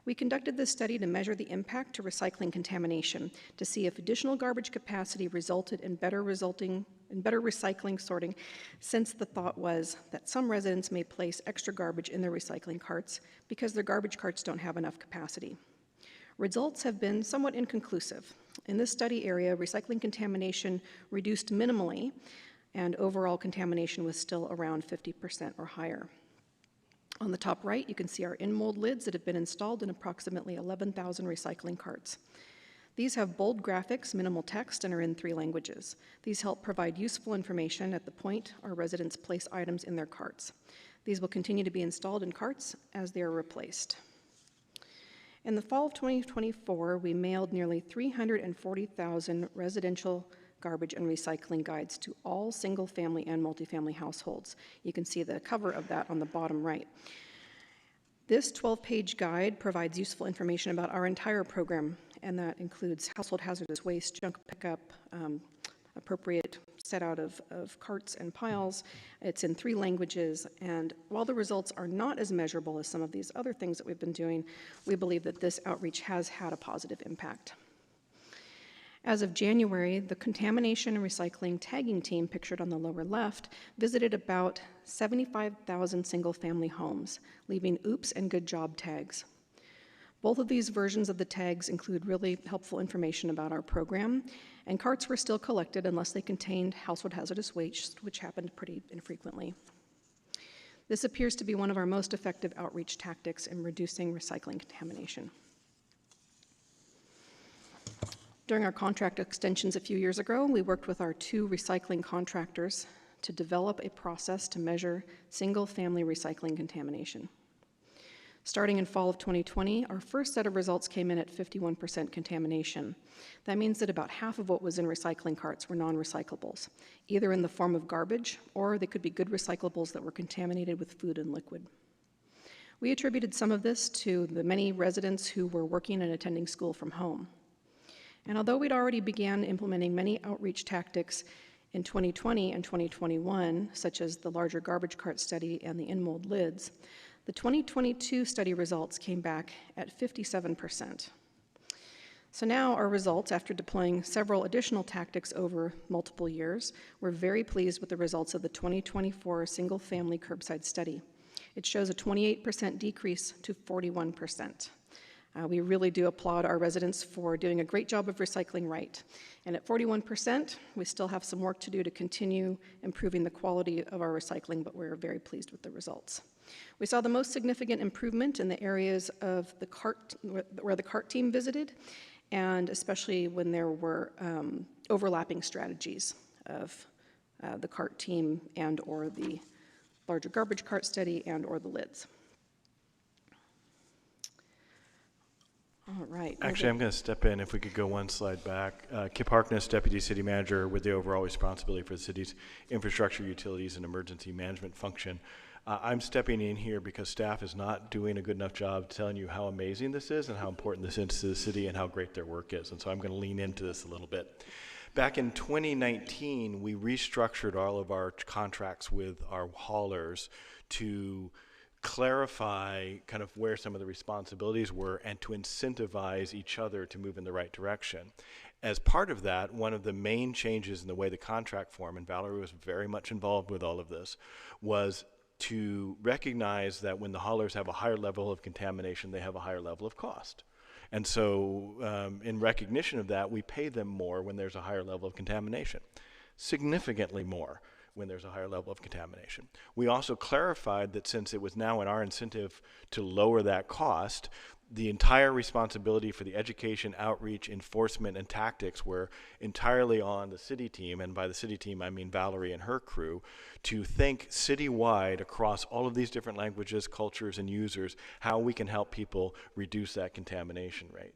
We conducted this study to measure the impact to recycling contamination, to see if additional garbage capacity resulted in better recycling sorting, since the thought was that some residents may place extra garbage in their recycling carts because their garbage carts don't have enough capacity. Results have been somewhat inconclusive. In this study area, recycling contamination reduced minimally, and overall contamination was still around 50% or higher. On the top right, you can see our in-mold lids that have been installed in approximately 11,000 recycling carts. These have bold graphics, minimal text, and are in 3 languages. These help provide useful information at the point our residents place items in their carts. These will continue to be installed in carts as they are replaced. In the fall of 2024, we mailed nearly 340,000 residential garbage and recycling guides to all single-family and multifamily households. You can see the cover of that on the bottom right. This 12-page guide provides useful information about our entire program, and that includes household hazardous waste, junk pickup, appropriate set out of carts and piles. It's in 3 languages, and while the results are not as measurable as some of these other things that we've been doing, we believe that this outreach has had a positive impact. As of January, the contamination and recycling tagging team pictured on the lower left visited about 75,000 single-family homes, leaving oops and good job tags. Both of these versions of the tags include really helpful information about our program, and carts were still collected unless they contained household hazardous waste, which happened pretty infrequently. This appears to be one of our most effective outreach tactics in reducing recycling contamination. During our contract extensions a few years ago, we worked with our 2 recycling contractors to develop a process to measure single-family recycling contamination. Starting in fall of 2020, our first set of results came in at 51% contamination. That means that about half of what was in recycling carts were non-recyclables, either in the form of garbage or they could be good recyclables that were contaminated with food and liquid. We attributed some of this to the many residents who were working and attending school from home. And although we'd already began implementing many outreach tactics in 2020 and 2021, such as the larger garbage cart study and the in-mold lids, the 2022 study results came back at 57%. So now our results, after deploying several additional tactics over multiple years, we're very pleased with the results of the 2024 single-family curbside study. It shows a 28% decrease to 41%. We really do applaud our residents for doing a great job of recycling right. And at 41%, we still have some work to do to continue improving the quality of our recycling, but we're very pleased with the results. We saw the most significant improvement in the areas of the cart, where the cart team visited, and especially when there were overlapping strategies of the cart team and or the larger garbage cart study and or the lids. All right. Actually, I'm going to step in if we could go one slide back. Kip Harkness, Deputy City Manager with the overall responsibility for the city's infrastructure, utilities, and emergency management function. I'm stepping in here because staff is not doing a good enough job telling you how amazing this is and how important this is to the city and how great their work is. And so I'm going to lean into this a little bit. Back in 2019, we restructured all of our contracts with our haulers to clarify kind of where some of the responsibilities were and to incentivize each other to move in the right direction. As part of that, one of the main changes in the way the contract form, and Valerie was very much involved with all of this, was to recognize that when the haulers have a higher level of contamination, they have a higher level of cost. And so in recognition of that, we pay them more when there's a higher level of contamination, significantly more when there's a higher level of contamination. We also clarified that since it was now in our incentive to lower that cost, the entire responsibility for the education, outreach, enforcement, and tactics were entirely on the city team, and by the city team I mean Valerie and her crew, to think citywide across all of these different languages, cultures, and users, how we can help people reduce that contamination rate.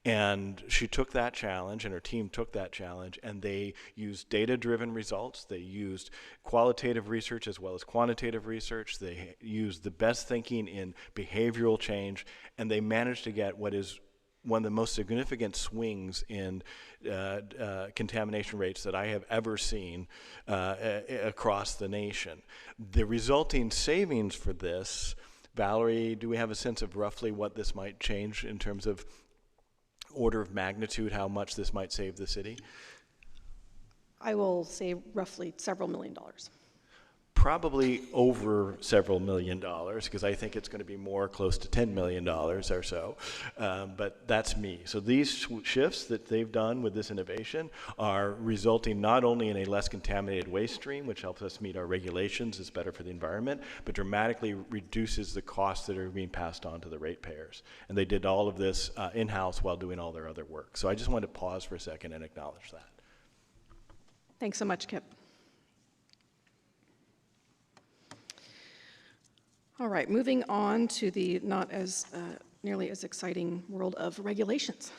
And she took that challenge, and her team took that challenge, and they used data-driven results. They used qualitative research as well as quantitative research. They used the best thinking in behavioral change, and they managed to get what is one of the most significant swings in contamination rates that I have ever seen across the nation. The resulting savings for this, Valerie, do we have a sense of roughly what this might change in terms of order of magnitude, how much this might save the city? I will say roughly several $1 million. Probably over several $1 million, because I think it's going to be more close to $10 million or so, but that's me. So these shifts that they've done with this innovation are resulting not only in a less contaminated waste stream, which helps us meet our regulations, is better for the environment, but dramatically reduces the costs that are being passed on to the ratepayers. And they did all of this in-house while doing all their other work. So I just wanted to pause for a second and acknowledge that. Thanks so much, Kip. All right, moving on to the not as nearly as exciting world of regulations.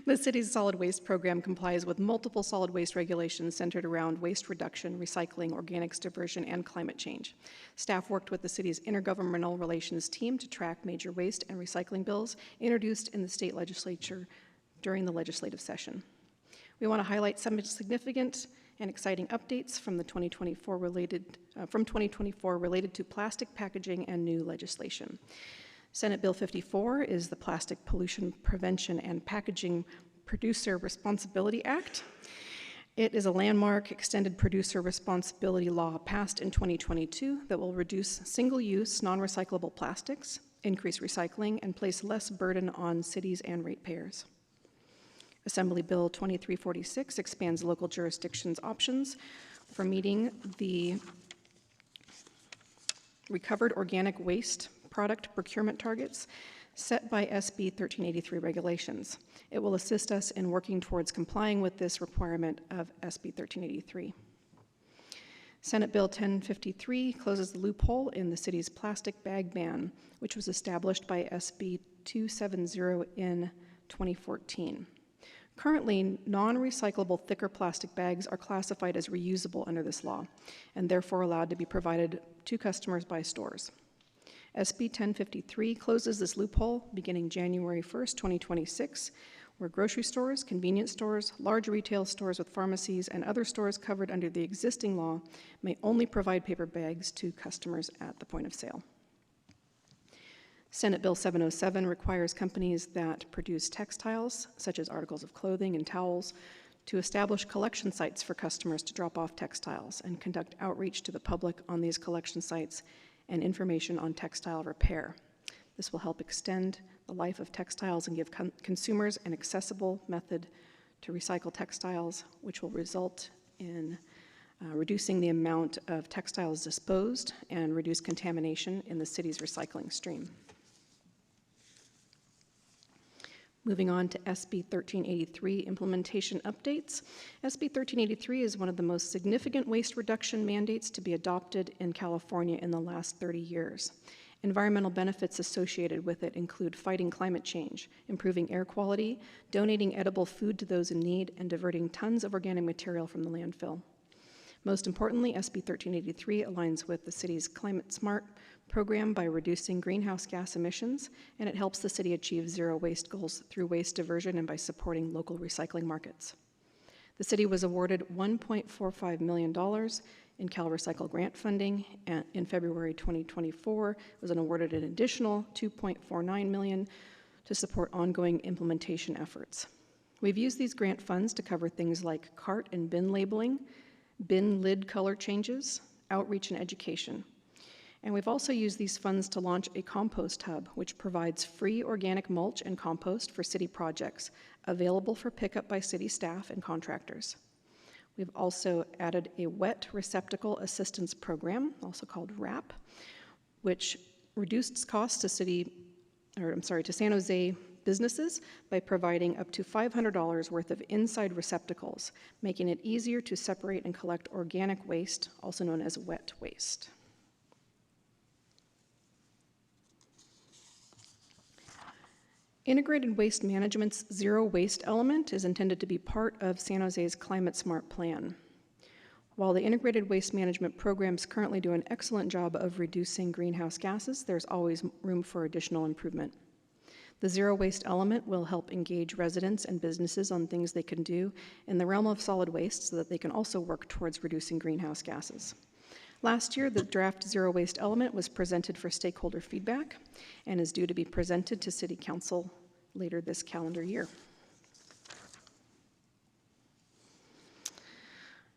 The city's solid waste program complies with multiple solid waste regulations centered around waste reduction, recycling, organics diversion, and climate change. Staff worked with the city's intergovernmental relations team to track major waste and recycling bills introduced in the state legislature during the legislative session. We want to highlight some significant and exciting updates from 2024 related to plastic packaging and new legislation. Senate Bill 54 is the Plastic Pollution Prevention and Packaging Producer Responsibility Act. It is a landmark extended producer responsibility law passed in 2022 that will reduce single-use, non-recyclable plastics, increase recycling, and place less burden on cities and ratepayers. Assembly Bill 2346 expands local jurisdictions' options for meeting the recovered organic waste product procurement targets set by SB 1383 regulations. It will assist us in working towards complying with this requirement of SB 1383. Senate Bill 1053 closes the loophole in the city's plastic bag ban, which was established by SB 270 in 2014. Currently, non-recyclable thicker plastic bags are classified as reusable under this law, and therefore allowed to be provided to customers by stores. SB 1053 closes this loophole beginning January 1st, 2026, where grocery stores, convenience stores, large retail stores with pharmacies, and other stores covered under the existing law may only provide paper bags to customers at the point of sale. Senate Bill 707 requires companies that produce textiles, such as articles of clothing and towels, to establish collection sites for customers to drop off textiles and conduct outreach to the public on these collection sites and information on textile repair. This will help extend the life of textiles and give consumers an accessible method to recycle textiles, which will result in reducing the amount of textiles disposed and reduce contamination in the city's recycling stream. Moving on to SB 1383 implementation updates. SB 1383 is one of the most significant waste reduction mandates to be adopted in California in the last 30 years. Environmental benefits associated with it include fighting climate change, improving air quality, donating edible food to those in need, and diverting tons of organic material from the landfill. Most importantly, SB 1383 aligns with the city's Climate Smart program by reducing greenhouse gas emissions, and it helps the city achieve zero waste goals through waste diversion and by supporting local recycling markets. The city was awarded $1.45 million in CalRecycle grant funding, and in February 2024 was awarded an additional $2.49 million to support ongoing implementation efforts. We've used these grant funds to cover things like cart and bin labeling, bin lid color changes, outreach and education. And we've also used these funds to launch a compost hub, which provides free organic mulch and compost for city projects, available for pickup by city staff and contractors. We've also added a wet receptacle assistance program, also called WRAP, which reduced costs to San Jose businesses by providing up to $500 worth of inside receptacles, making it easier to separate and collect organic waste, also known as wet waste. Integrated waste management's zero waste element is intended to be part of San Jose's Climate Smart plan. While the integrated waste management programs currently do an excellent job of reducing greenhouse gases, there's always room for additional improvement. The zero waste element will help engage residents and businesses on things they can do in the realm of solid waste so that they can also work towards reducing greenhouse gases. Last year, the draft zero waste element was presented for stakeholder feedback and is due to be presented to City Council later this calendar year.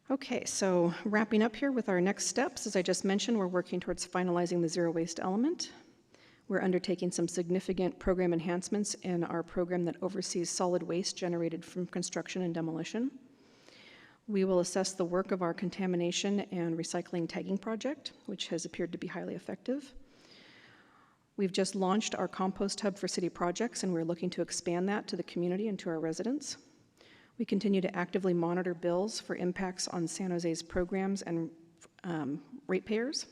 Okay, so wrapping up here with our next steps, as I just mentioned, we're working towards finalizing the zero waste element. We're undertaking some significant program enhancements in our program that oversees solid waste generated from construction and demolition. We will assess the work of our contamination and recycling tagging project, which has appeared to be highly effective. We've just launched our compost hub for city projects, and we're looking to expand that to the community and to our residents. We continue to actively monitor bills for impacts on San Jose's programs and ratepayers.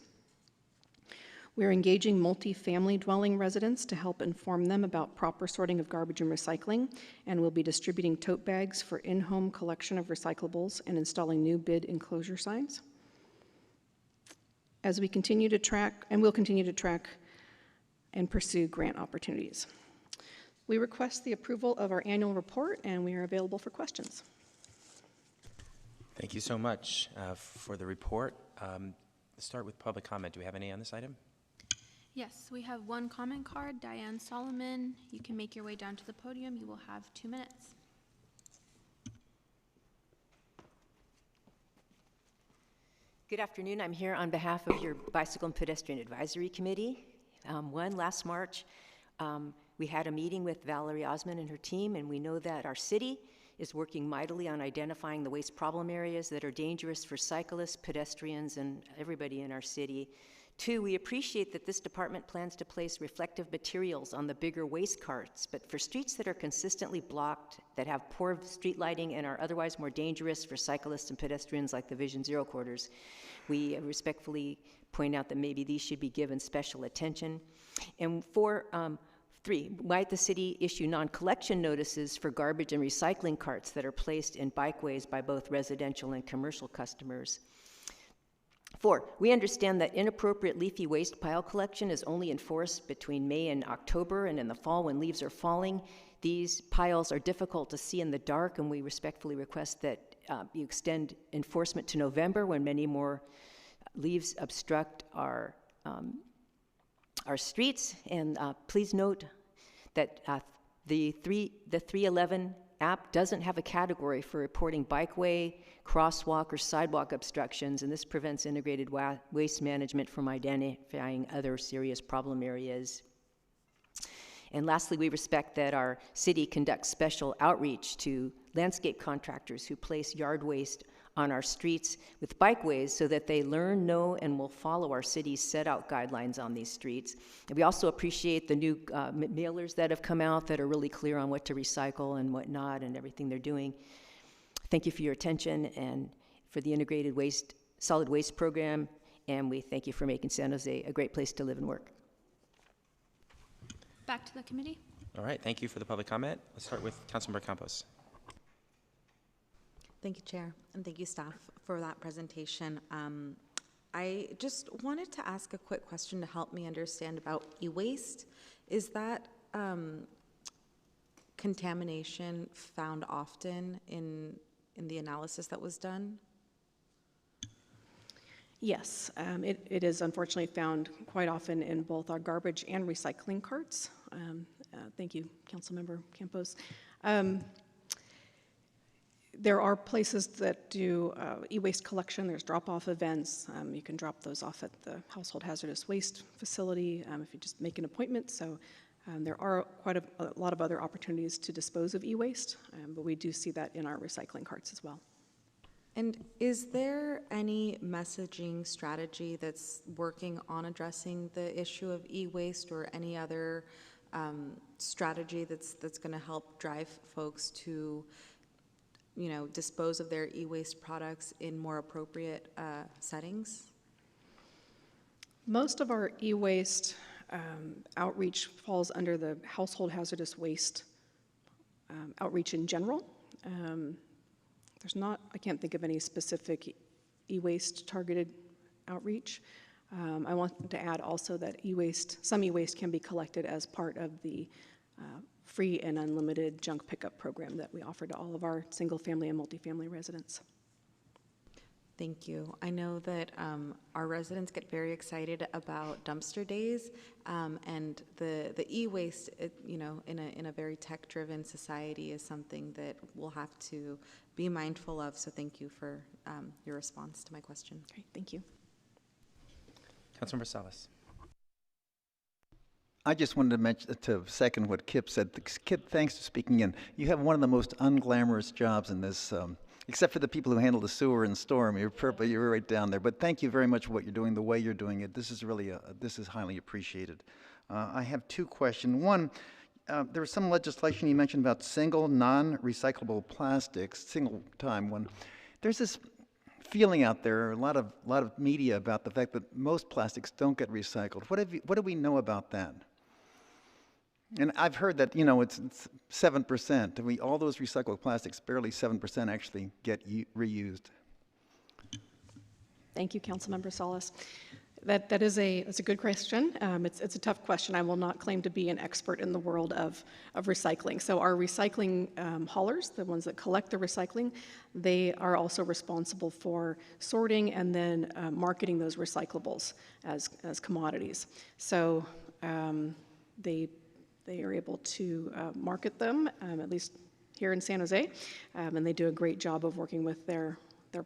We're engaging multi-family dwelling residents to help inform them about proper sorting of garbage and recycling, and we'll be distributing tote bags for in-home collection of recyclables and installing new bid enclosure signs. As we continue to track, and we'll continue to track and pursue grant opportunities. We request the approval of our annual report, and we are available for questions. Thank you so much for the report. Let's start with public comment. Do we have any on this item? Yes, we have one comment card, Diane Solomon. You can make your way down to the podium. You will have 2 minutes. Good afternoon. I'm here on behalf of your Bicycle and Pedestrian Advisory Committee. Last March, we had a meeting with Valerie Osmond and her team, and we know that our city is working mightily on identifying the waste problem areas that are dangerous for cyclists, pedestrians, and everybody in our city. 2, we appreciate that this department plans to place reflective materials on the bigger waste carts, but for streets that are consistently blocked, that have poor street lighting, and are otherwise more dangerous for cyclists and pedestrians like the Vision Zero corridors, we respectfully point out that maybe these should be given special attention. And 3, might the city issue non-collection notices for garbage and recycling carts that are placed in bikeways by both residential and commercial customers? 4, we understand that inappropriate leafy waste pile collection is only enforced between May and October, and in the fall when leaves are falling. These piles are difficult to see in the dark, and we respectfully request that you extend enforcement to November when many more leaves obstruct our streets. And please note that the 311 app doesn't have a category for reporting bikeway, crosswalk, or sidewalk obstructions, and this prevents integrated waste management from identifying other serious problem areas. And lastly, we respect that our city conducts special outreach to landscape contractors who place yard waste on our streets with bikeways so that they learn, know, and will follow our city's set-out guidelines on these streets. And we also appreciate the new mailers that have come out that are really clear on what to recycle and what not and everything they're doing. Thank you for your attention and for the integrated solid waste program, and we thank you for making San Jose a great place to live and work. Back to the committee. All right, thank you for the public comment. Let's start with Councilmember Campos. Thank you, Chair, and thank you, staff, for that presentation. I just wanted to ask a quick question to help me understand about e-waste. Is that contamination found often in the analysis that was done? Yes, it is unfortunately found quite often in both our garbage and recycling carts. Thank you, Councilmember Campos. There are places that do e-waste collection. There's drop-off events. You can drop those off at the household hazardous waste facility if you just make an appointment. So there are quite a lot of other opportunities to dispose of e-waste, but we do see that in our recycling carts as well. And is there any messaging strategy that's working on addressing the issue of e-waste, or any other strategy that's going to help drive folks to dispose of their e-waste products in more appropriate settings? Most of our e-waste outreach falls under the household hazardous waste outreach in general. I can't think of any specific e-waste targeted outreach. I want to add also that some e-waste can be collected as part of the free and unlimited junk pickup program that we offer to all of our single-family and multifamily residents. Thank you. I know that our residents get very excited about dumpster days, and the e-waste, in a very tech-driven society, is something that we'll have to be mindful of. So thank you for your response to my question. Okay, thank you. Councilmember Salas. I just wanted to second what Kip said. Kip, thanks for speaking in. You have one of the most unglamorous jobs in this, except for the people who handle the sewer and storm. You're right down there. But thank you very much for what you're doing, the way you're doing it. This is really this is highly appreciated. I have 2 questions. One, there was some legislation you mentioned about single non-recyclable plastics, single-time one. There's this feeling out there, a lot of media about the fact that most plastics don't get recycled. What do we know about that? And I've heard that, it's 7%. All those recycled plastics, barely 7% actually get reused. Thank you, Councilmember Salas. That's a good question. It's a tough question. I will not claim to be an expert in the world of recycling. So our recycling haulers, the ones that collect the recycling, they are also responsible for sorting and then marketing those recyclables as commodities. So they are able to market them, at least here in San Jose, and they do a great job of working with their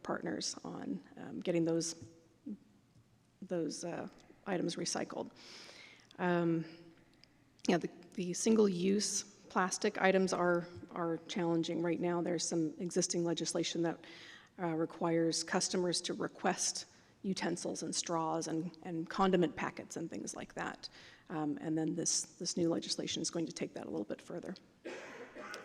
partners on getting those items recycled. Yeah, the single-use plastic items are challenging right now. There's some existing legislation that requires customers to request utensils and straws and condiment packets and things like that. And then this new legislation is going to take that a little bit further.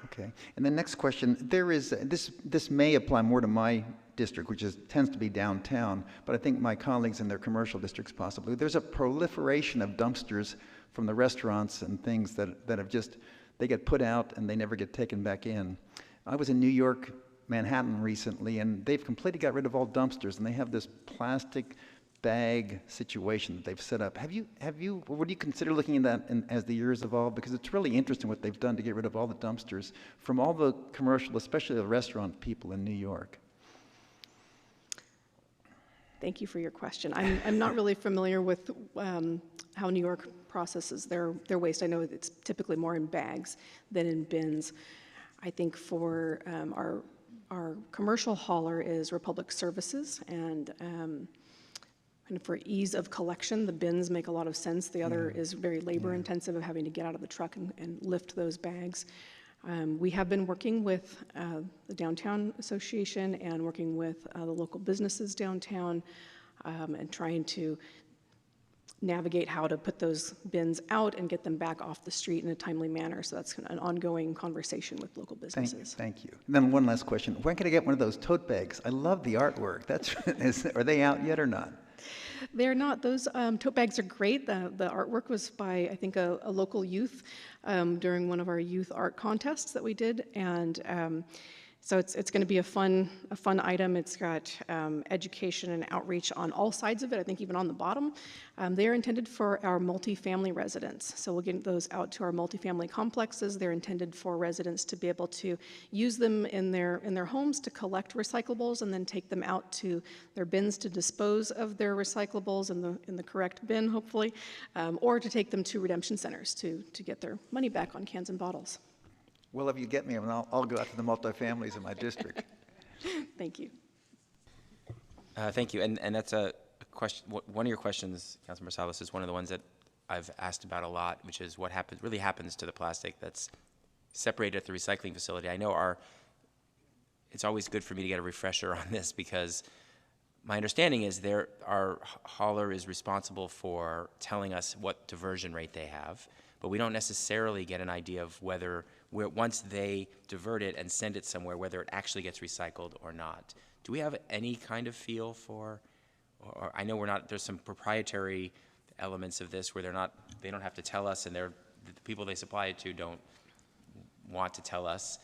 Okay. And the next question, there is, this may apply more to my district, which tends to be downtown, but I think my colleagues in their commercial districts possibly. There's a proliferation of dumpsters from the restaurants and things that have just, they get put out and they never get taken back in. I was in New York, Manhattan recently, and they've completely got rid of all dumpsters, and they have this plastic bag situation that they've set up. Would you consider looking at that as the years evolve? Because it's really interesting what they've done to get rid of all the dumpsters from all the commercial, especially the restaurant people in New York. Thank you for your question. I'm not really familiar with how New York processes their waste. I know it's typically more in bags than in bins. I think for our commercial hauler is Republic Services, and for ease of collection, the bins make a lot of sense. The other is very labor intensive of having to get out of the truck and lift those bags. We have been working with the Downtown Association and working with the local businesses downtown and trying to navigate how to put those bins out and get them back off the street in a timely manner. So that's an ongoing conversation with local businesses. Thank you. And then one last question. When can I get one of those tote bags? I love the artwork. Are they out yet or not? They're not. Those tote bags are great. The artwork was by, I think, a local youth during one of our youth art contests that we did, and so it's going to be a fun item. It's got education and outreach on all sides of it. I think even on the bottom. They are intended for our multifamily residents. So we'll get those out to our multifamily complexes. They're intended for residents to be able to use them in their homes to collect recyclables and then take them out to their bins to dispose of their recyclables in the correct bin, hopefully, or to take them to redemption centers to get their money back on cans and bottles. Well, if you get me, I'll go out to the multifamilies in my district. Thank you. Thank you. And that's a question. One of your questions, Councilmember Salas, is one of the ones that I've asked about a lot, which is what really happens to the plastic that's separated at the recycling facility. I know it's always good for me to get a refresher on this because my understanding is our hauler is responsible for telling us what diversion rate they have, but we don't necessarily get an idea of whether once they divert it and send it somewhere, whether it actually gets recycled or not. Do we have any kind of feel for, or I know there's some proprietary elements of this where they don't have to tell us, and the people they supply it to don't want to tell us.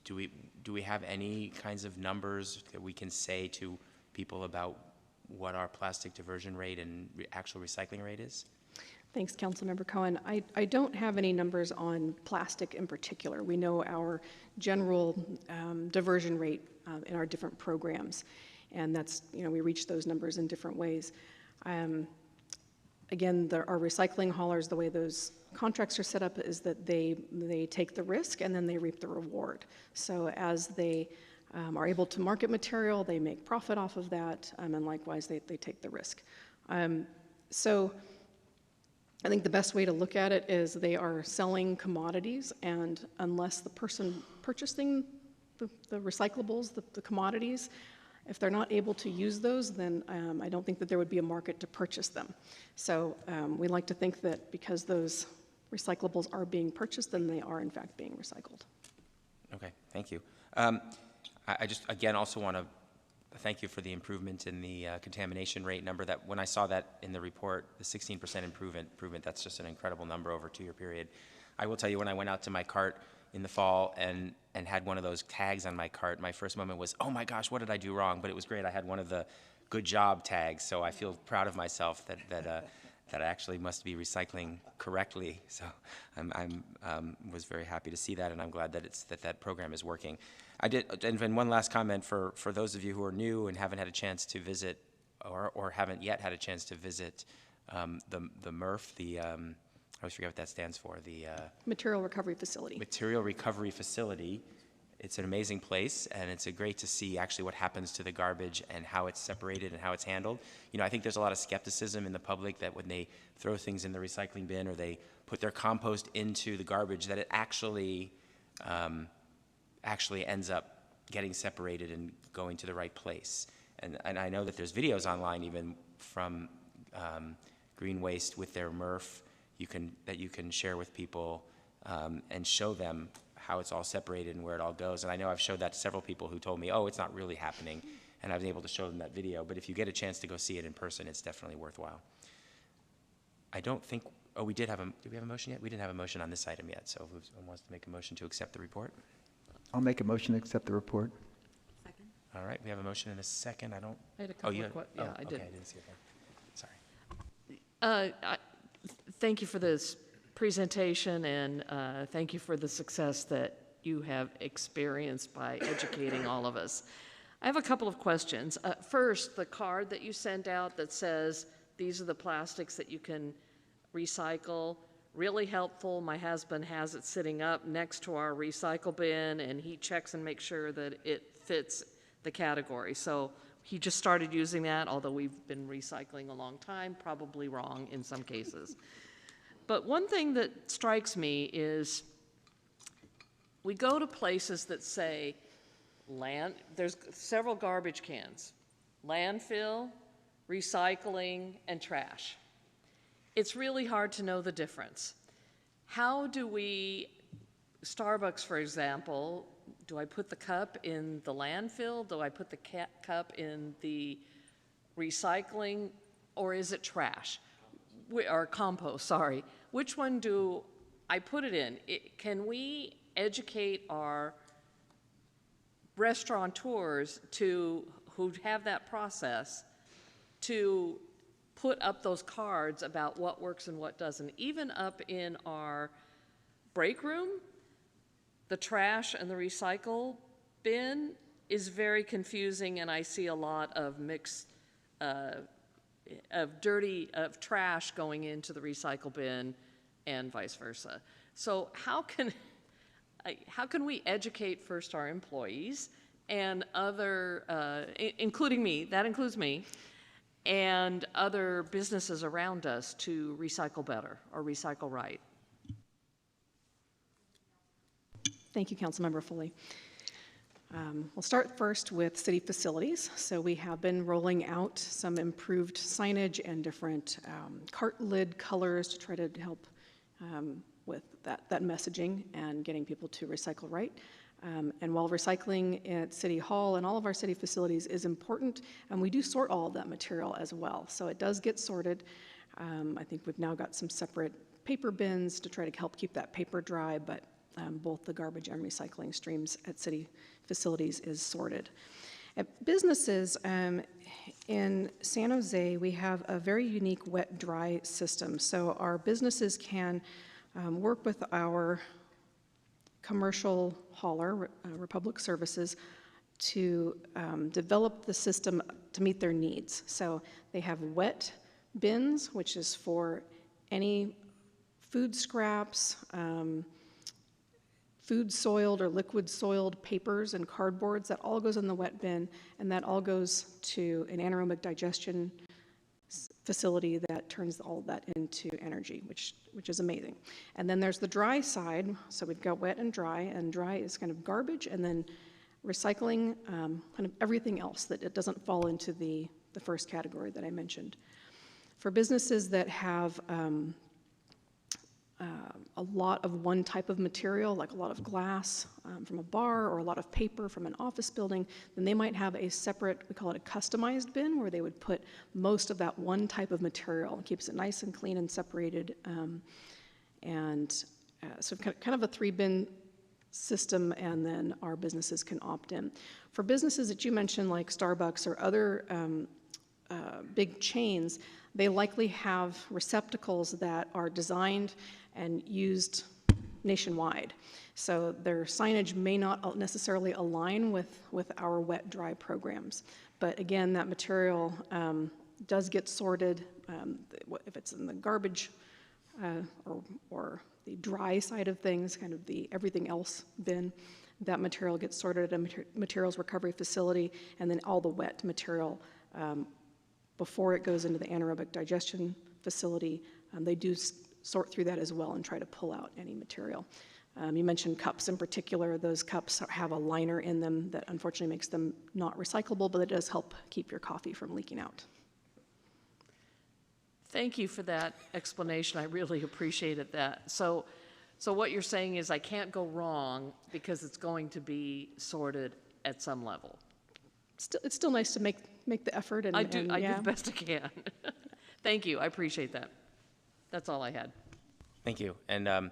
Do we have any kinds of numbers that we can say to people about what our plastic diversion rate and actual recycling rate is? Thanks, Councilmember Cohen. I don't have any numbers on plastic in particular. We know our general diversion rate in our different programs, and that's, we reach those numbers in different ways. Again, our recycling haulers, the way those contracts are set up is that they take the risk and then they reap the reward. So as they are able to market material, they make profit off of that, and likewise, they take the risk. So I think the best way to look at it is they are selling commodities, and unless the person purchasing the recyclables, the commodities, if they're not able to use those, then I don't think that there would be a market to purchase them. So we like to think that because those recyclables are being purchased, then they are in fact being recycled. Okay, thank you. I just, again, also want to thank you for the improvement in the contamination rate number. That when I saw that in the report, the 16% improvement, that's just an incredible number over a 2-year period. I will tell you, when I went out to my cart in the fall and had one of those tags on my cart, my first moment was, oh my gosh, what did I do wrong? But it was great. I had one of the good job tags, so I feel proud of myself that I actually must be recycling correctly. So was very happy to see that, and I'm glad that that program is working. I did, and one last comment for those of you who are new and haven't had a chance to visit, or haven't yet had a chance to visit the MRF, I always forget what that stands for, the Material Recovery Facility. Material Recovery Facility. It's an amazing place, and it's great to see actually what happens to the garbage and how it's separated and how it's handled. You know, I think there's a lot of skepticism in the public that when they throw things in the recycling bin or they put their compost into the garbage, that it actually ends up getting separated and going to the right place. And I know that there's videos online even from Green Waste with their MRF that you can share with people and show them how it's all separated and where it all goes. And I know I've showed that to several people who told me, oh, it's not really happening. And I was able to show them that video. But if you get a chance to go see it in person, it's definitely worthwhile. I don't think, did we have a motion yet? We didn't have a motion on this item yet. So if someone wants to make a motion to accept the report. I'll make a motion to accept the report. Second. All right, we have a motion and a second. I had a couple of questions. Yeah, I did. Okay, I didn't see it there. Sorry. Thank you for this presentation, and thank you for the success that you have experienced by educating all of us. I have a couple of questions. First, the card that you sent out that says these are the plastics that you can recycle, really helpful. My husband has it sitting up next to our recycle bin, and he checks and makes sure that it fits the category. So he just started using that, although we've been recycling a long time, probably wrong in some cases. But one thing that strikes me is we go to places that say there's several garbage cans, landfill, recycling, and trash. It's really hard to know the difference. How do we, Starbucks, for example, do I put the cup in the landfill? Do I put the cup in the recycling? Or is it trash? Or compost, sorry. Which one do I put it in? Can we educate our restaurateurs who have that process to put up those cards about what works and what doesn't? Even up in our break room, the trash and the recycle bin is very confusing, and I see a lot of mixed of trash going into the recycle bin and vice versa. So how can we educate first our employees and other, including me, that includes me, and other businesses around us to recycle better or recycle right? Thank you, Councilmember Foley. We'll start first with city facilities. So we have been rolling out some improved signage and different cart lid colors to try to help with that messaging and getting people to recycle right. And while recycling at City Hall and all of our city facilities is important, and we do sort all of that material as well. So it does get sorted. I think we've now got some separate paper bins to try to help keep that paper dry, but both the garbage and recycling streams at city facilities is sorted. At businesses, in San Jose, we have a very unique wet-dry system. So our businesses can work with our commercial hauler, Republic Services, to develop the system to meet their needs. So they have wet bins, which is for any food scraps, food soiled or liquid soiled papers and cardboards. That all goes in the wet bin, and that all goes to an anaerobic digestion facility that turns all of that into energy, which is amazing. And then there's the dry side. So we've got wet and dry is kind of garbage, and then recycling, kind of everything else that it doesn't fall into the first category that I mentioned. For businesses that have a lot of one type of material, like a lot of glass from a bar or a lot of paper from an office building, then they might have a separate, we call it a customized bin, where they would put most of that one type of material. It keeps it nice and clean and separated. So kind of a 3-bin system, and then our businesses can opt in. For businesses that you mentioned, like Starbucks or other big chains, they likely have receptacles that are designed and used nationwide. So their signage may not necessarily align with our wet-dry programs. But again, that material does get sorted. If it's in the garbage or the dry side of things, kind of the everything else bin, that material gets sorted at a materials recovery facility, and then all the wet material, before it goes into the anaerobic digestion facility, they do sort through that as well and try to pull out any material. You mentioned cups in particular. Those cups have a liner in them that unfortunately makes them not recyclable, but it does help keep your coffee from leaking out. Thank you for that explanation. I really appreciated that. So what you're saying is I can't go wrong because it's going to be sorted at some level. It's still nice to make the effort. And I do yeah. the best I can. Thank you. I appreciate that. That's all I had. Thank you. And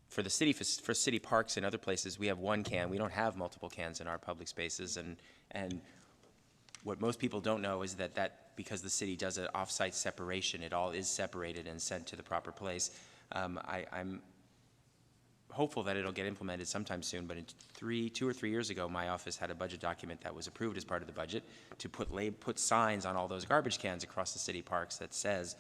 for the city, for city parks and other places, we have one can. We don't have multiple cans in our public spaces. And what most people don't know is that because the city does an off-site separation, it all is separated and sent to the proper place. I'm hopeful that it'll get implemented sometime soon, but 2 or 3 years ago, my office had a budget document that was approved as part of the budget to put signs on all those garbage cans across the city parks that says,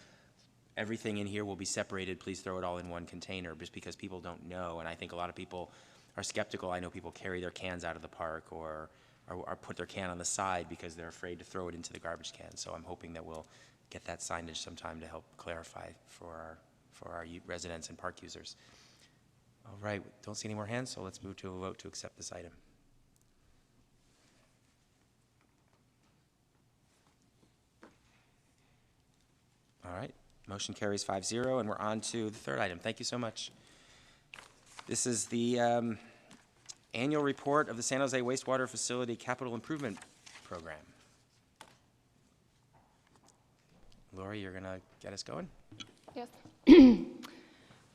everything in here will be separated, please throw it all in one container, just because people don't know, and I think a lot of people are skeptical. I know people carry their cans out of the park or put their can on the side because they're afraid to throw it into the garbage can, so I'm hoping that we'll get that signage sometime to help clarify for our residents and park users. All right, don't see any more hands, so let's move to a vote to accept this item. All right, motion carries 5-0, and we're on to the third item. Thank you so much. This is the annual report of the San Jose Wastewater Facility Capital Improvement Program. Lori, you're gonna get us going? Yes.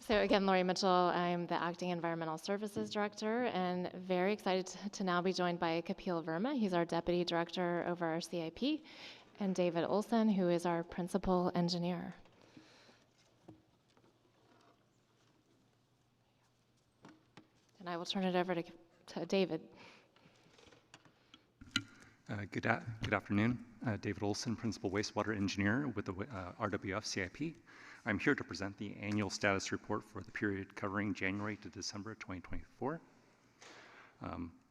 So again, Lori Mitchell, I'm the Acting Environmental Services Director, and very excited to now be joined by Kapil Verma. He's our Deputy Director over our CIP, and David Olson, who is our Principal Engineer. And I will turn it over to David. Good afternoon. David Olson, Principal Wastewater Engineer with the RWF CIP. I'm here to present the annual status report for the period covering January to December 2024.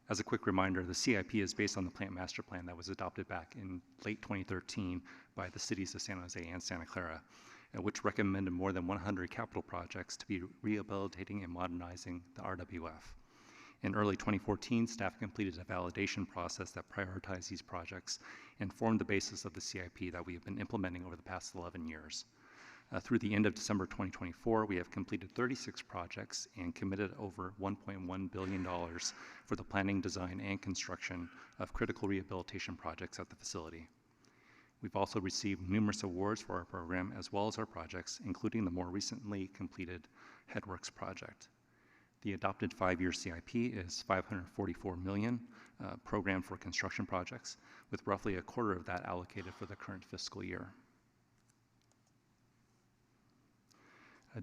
As a quick reminder, the CIP is based on the plant master plan that was adopted back in late 2013 by the cities of San Jose and Santa Clara, which recommended more than 100 capital projects to be rehabilitating and modernizing the RWF. In early 2014, staff completed a validation process that prioritized these projects and formed the basis of the CIP that we have been implementing over the past 11 years. Through the end of December 2024, we have completed 36 projects and committed over $1.1 billion for the planning, design, and construction of critical rehabilitation projects at the facility. We've also received numerous awards for our program as well as our projects, including the more recently completed Headworks project. The adopted 5-year CIP is $544 million programmed for construction projects, with roughly a quarter of that allocated for the current fiscal year.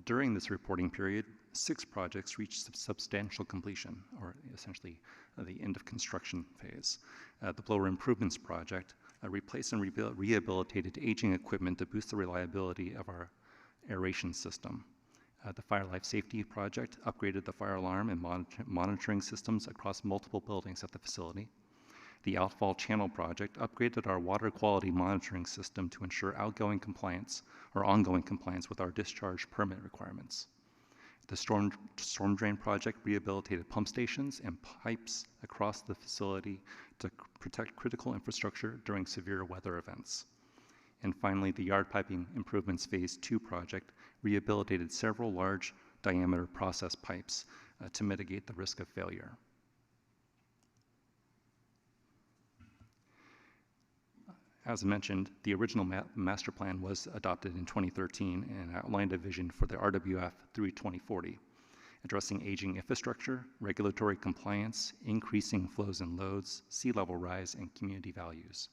During this reporting period, 6 projects reached substantial completion, or essentially the end of construction phase. The Blower Improvements Project replaced and rehabilitated aging equipment to boost the reliability of our aeration system. The Fire Life Safety Project upgraded the fire alarm and monitoring systems across multiple buildings at the facility. The Outfall Channel Project upgraded our water quality monitoring system to ensure ongoing compliance with our discharge permit requirements. The Storm Drain Project rehabilitated pump stations and pipes across the facility to protect critical infrastructure during severe weather events. And finally, the Yard Piping Improvements Phase 2 project rehabilitated several large diameter process pipes to mitigate the risk of failure. As mentioned, the original master plan was adopted in 2013 and outlined a vision for the RWF through 2040, addressing aging infrastructure, regulatory compliance, increasing flows and loads, sea level rise, and community values.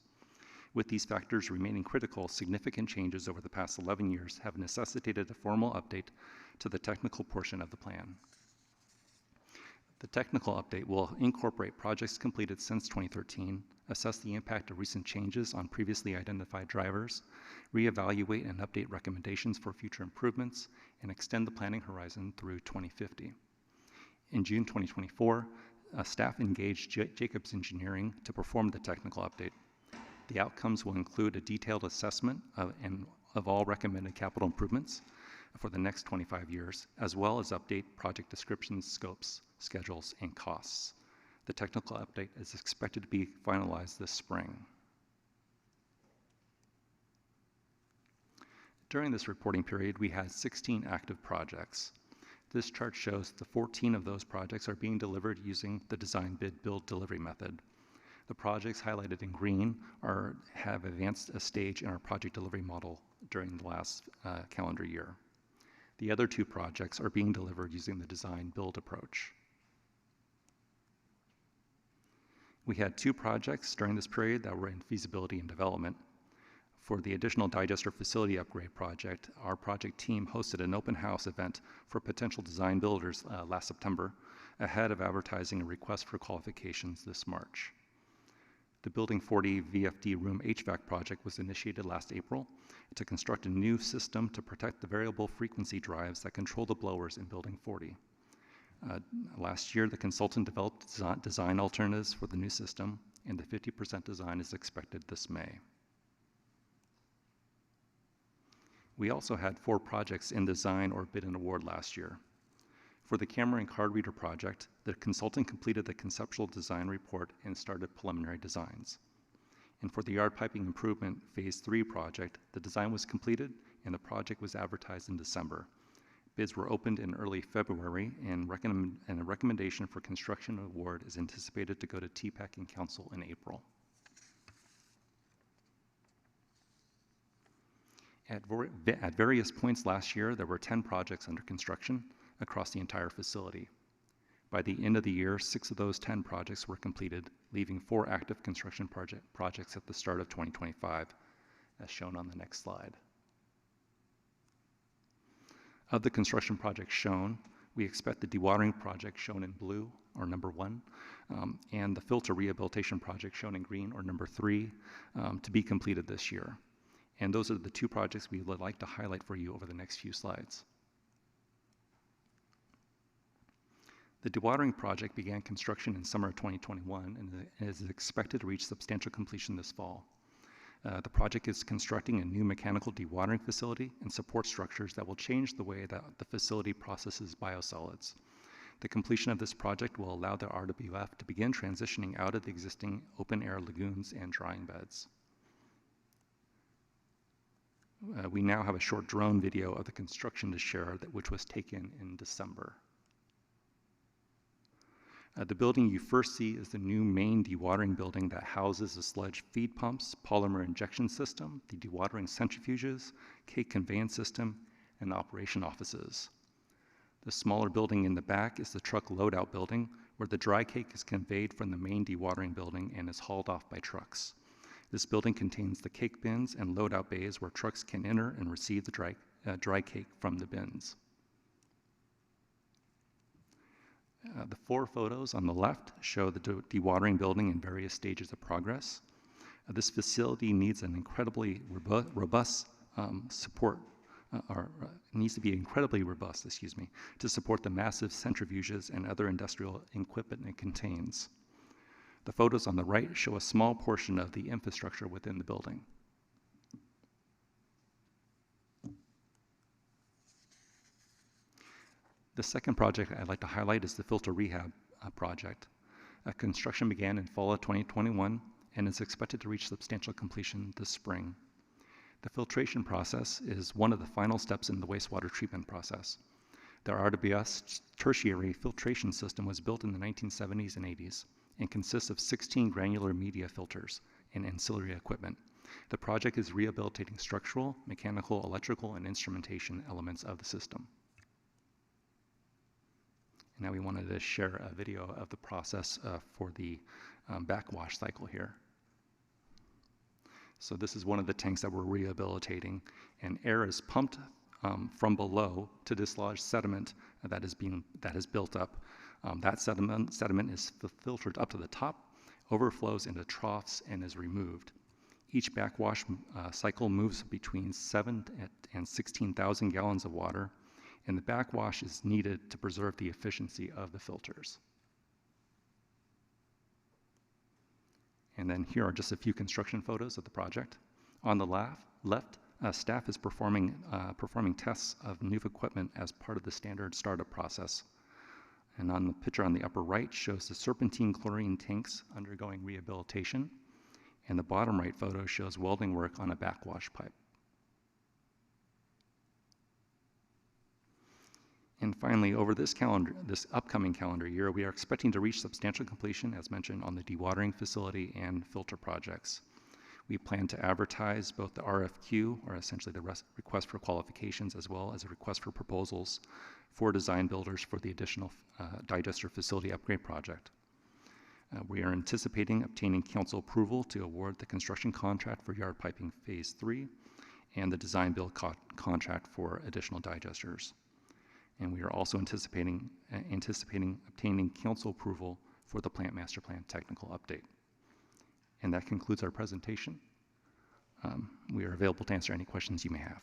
With these factors remaining critical, significant changes over the past 11 years have necessitated a formal update to the technical portion of the plan. The technical update will incorporate projects completed since 2013, assess the impact of recent changes on previously identified drivers, reevaluate and update recommendations for future improvements, and extend the planning horizon through 2050. In June 2024, staff engaged Jacobs Engineering to perform the technical update. The outcomes will include a detailed assessment of all recommended capital improvements for the next 25 years, as well as update project descriptions, scopes, schedules, and costs. The technical update is expected to be finalized this spring. During this reporting period, we had 16 active projects. This chart shows the 14 of those projects are being delivered using the design bid build delivery method. The projects highlighted in green have advanced a stage in our project delivery model during the last calendar year. The other 2 projects are being delivered using the design build approach. We had 2 projects during this period that were in feasibility and development. For the additional digester facility upgrade project, our project team hosted an open house event for potential design builders last September, ahead of advertising a request for qualifications this March. The Building 40 VFD room HVAC project was initiated last April to construct a new system to protect the variable frequency drives that control the blowers in Building 40. Last year, the consultant developed design alternatives for the new system, and the 50% design is expected this May. We also had 4 projects in design or bid and award last year. For the camera and card reader project, the consultant completed the conceptual design report and started preliminary designs. And for the yard piping improvement phase 3 project, the design was completed and the project was advertised in December. Bids were opened in early February, and a recommendation for construction award is anticipated to go to TPAC and Council in April. At various points last year, there were 10 projects under construction across the entire facility. By the end of the year, 6 of those 10 projects were completed, leaving 4 active construction projects at the start of 2025, as shown on the next slide. Of the construction projects shown, we expect the dewatering project shown in blue, or number 1, and the filter rehabilitation project shown in green, or number 3, to be completed this year. And those are the 2 projects we would like to highlight for you over the next few slides. The dewatering project began construction in summer of 2021 and is expected to reach substantial completion this fall. The project is constructing a new mechanical dewatering facility and support structures that will change the way that the facility processes biosolids. The completion of this project will allow the RWF to begin transitioning out of the existing open-air lagoons and drying beds. We now have a short drone video of the construction to share, which was taken in December. The building you first see is the new main dewatering building that houses the sludge feed pumps, polymer injection system, the dewatering centrifuges, cake conveyance system, and operation offices. The smaller building in the back is the truck loadout building, where the dry cake is conveyed from the main dewatering building and is hauled off by trucks. This building contains the cake bins and loadout bays where trucks can enter and receive the dry cake from the bins. The 4 photos on the left show the dewatering building in various stages of progress. This facility needs an incredibly robust support, needs to be incredibly robust, to support the massive centrifuges and other industrial equipment it contains. The photos on the right show a small portion of the infrastructure within the building. The second project I'd like to highlight is the filter rehab project. Construction began in fall of 2021 and is expected to reach substantial completion this spring. The filtration process is one of the final steps in the wastewater treatment process. The RWS tertiary filtration system was built in the 1970s and 80s and consists of 16 granular media filters and ancillary equipment. The project is rehabilitating structural, mechanical, electrical, and instrumentation elements of the system. Now we wanted to share a video of the process for the backwash cycle here. So this is one of the tanks that we're rehabilitating, and air is pumped from below to dislodge sediment that has built up. That sediment is filtered up to the top, overflows into troughs, and is removed. Each backwash cycle moves between 7 and 16,000 gallons of water, and the backwash is needed to preserve the efficiency of the filters. And then here are just a few construction photos of the project. On the left, staff is performing tests of new equipment as part of the standard startup process. And on the picture on the upper right shows the serpentine chlorine tanks undergoing rehabilitation. And the bottom right photo shows welding work on a backwash pipe. And finally, over this upcoming calendar year, we are expecting to reach substantial completion, as mentioned, on the dewatering facility and filter projects. We plan to advertise both the RFQ, or essentially the request for qualifications, as well as a request for proposals for design builders for the additional digester facility upgrade project. We are anticipating obtaining council approval to award the construction contract for yard piping phase 3 and the design build contract for additional digesters. And we are also anticipating obtaining council approval for the plant master plan technical update. And that concludes our presentation. We are available to answer any questions you may have.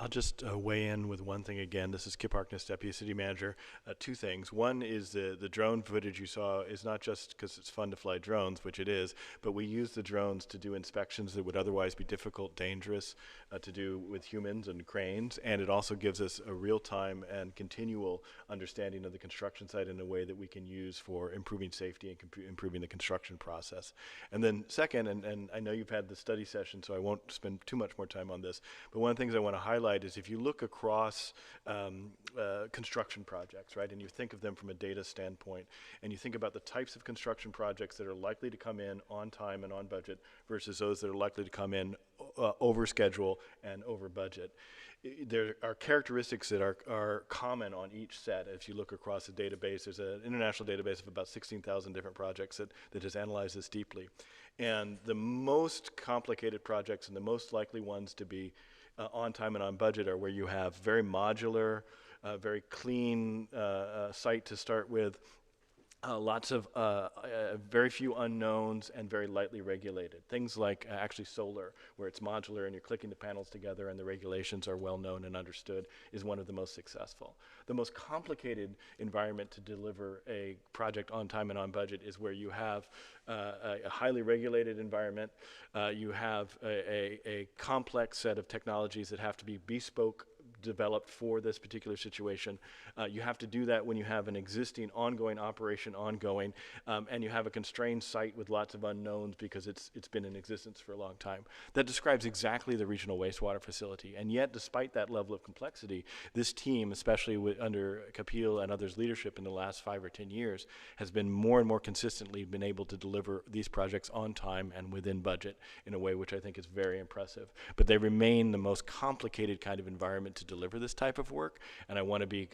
I'll just weigh in with one thing again. This is Kip Harkness, Deputy City Manager. Two things. One is the drone footage you saw is not just because it's fun to fly drones, which it is, but we use the drones to do inspections that would otherwise be difficult, dangerous to do with humans and cranes, and it also gives us a real-time and continual understanding of the construction site in a way that we can use for improving safety and improving the construction process. And then second, and I know you've had the study session, so I won't spend too much more time on this, but one of the things I want to highlight is if you look across construction projects, right, and you think of them from a data standpoint, and you think about the types of construction projects that are likely to come in on time and on budget versus those that are likely to come in over schedule and over budget, there are characteristics that are common on each set. If you look across the database, there's an international database of about 16,000 different projects that has analyzed this deeply. And the most complicated projects and the most likely ones to be on time and on budget are where you have very modular, very clean site to start with, lots of very few unknowns and very lightly regulated. Things like actually solar, where it's modular and you're clicking the panels together and the regulations are well known and understood, is one of the most successful. The most complicated environment to deliver a project on time and on budget is where you have a highly regulated environment. You have a complex set of technologies that have to be bespoke, developed for this particular situation. You have to do that when you have an existing ongoing operation and you have a constrained site with lots of unknowns because it's been in existence for a long time. That describes exactly the regional wastewater facility. And yet, despite that level of complexity, this team, especially under Kapil and others' leadership in the last 5 or 10 years, has been more and more consistently been able to deliver these projects on time and within budget in a way which I think is very impressive. But they remain the most complicated kind of environment to deliver this type of work, and I want to be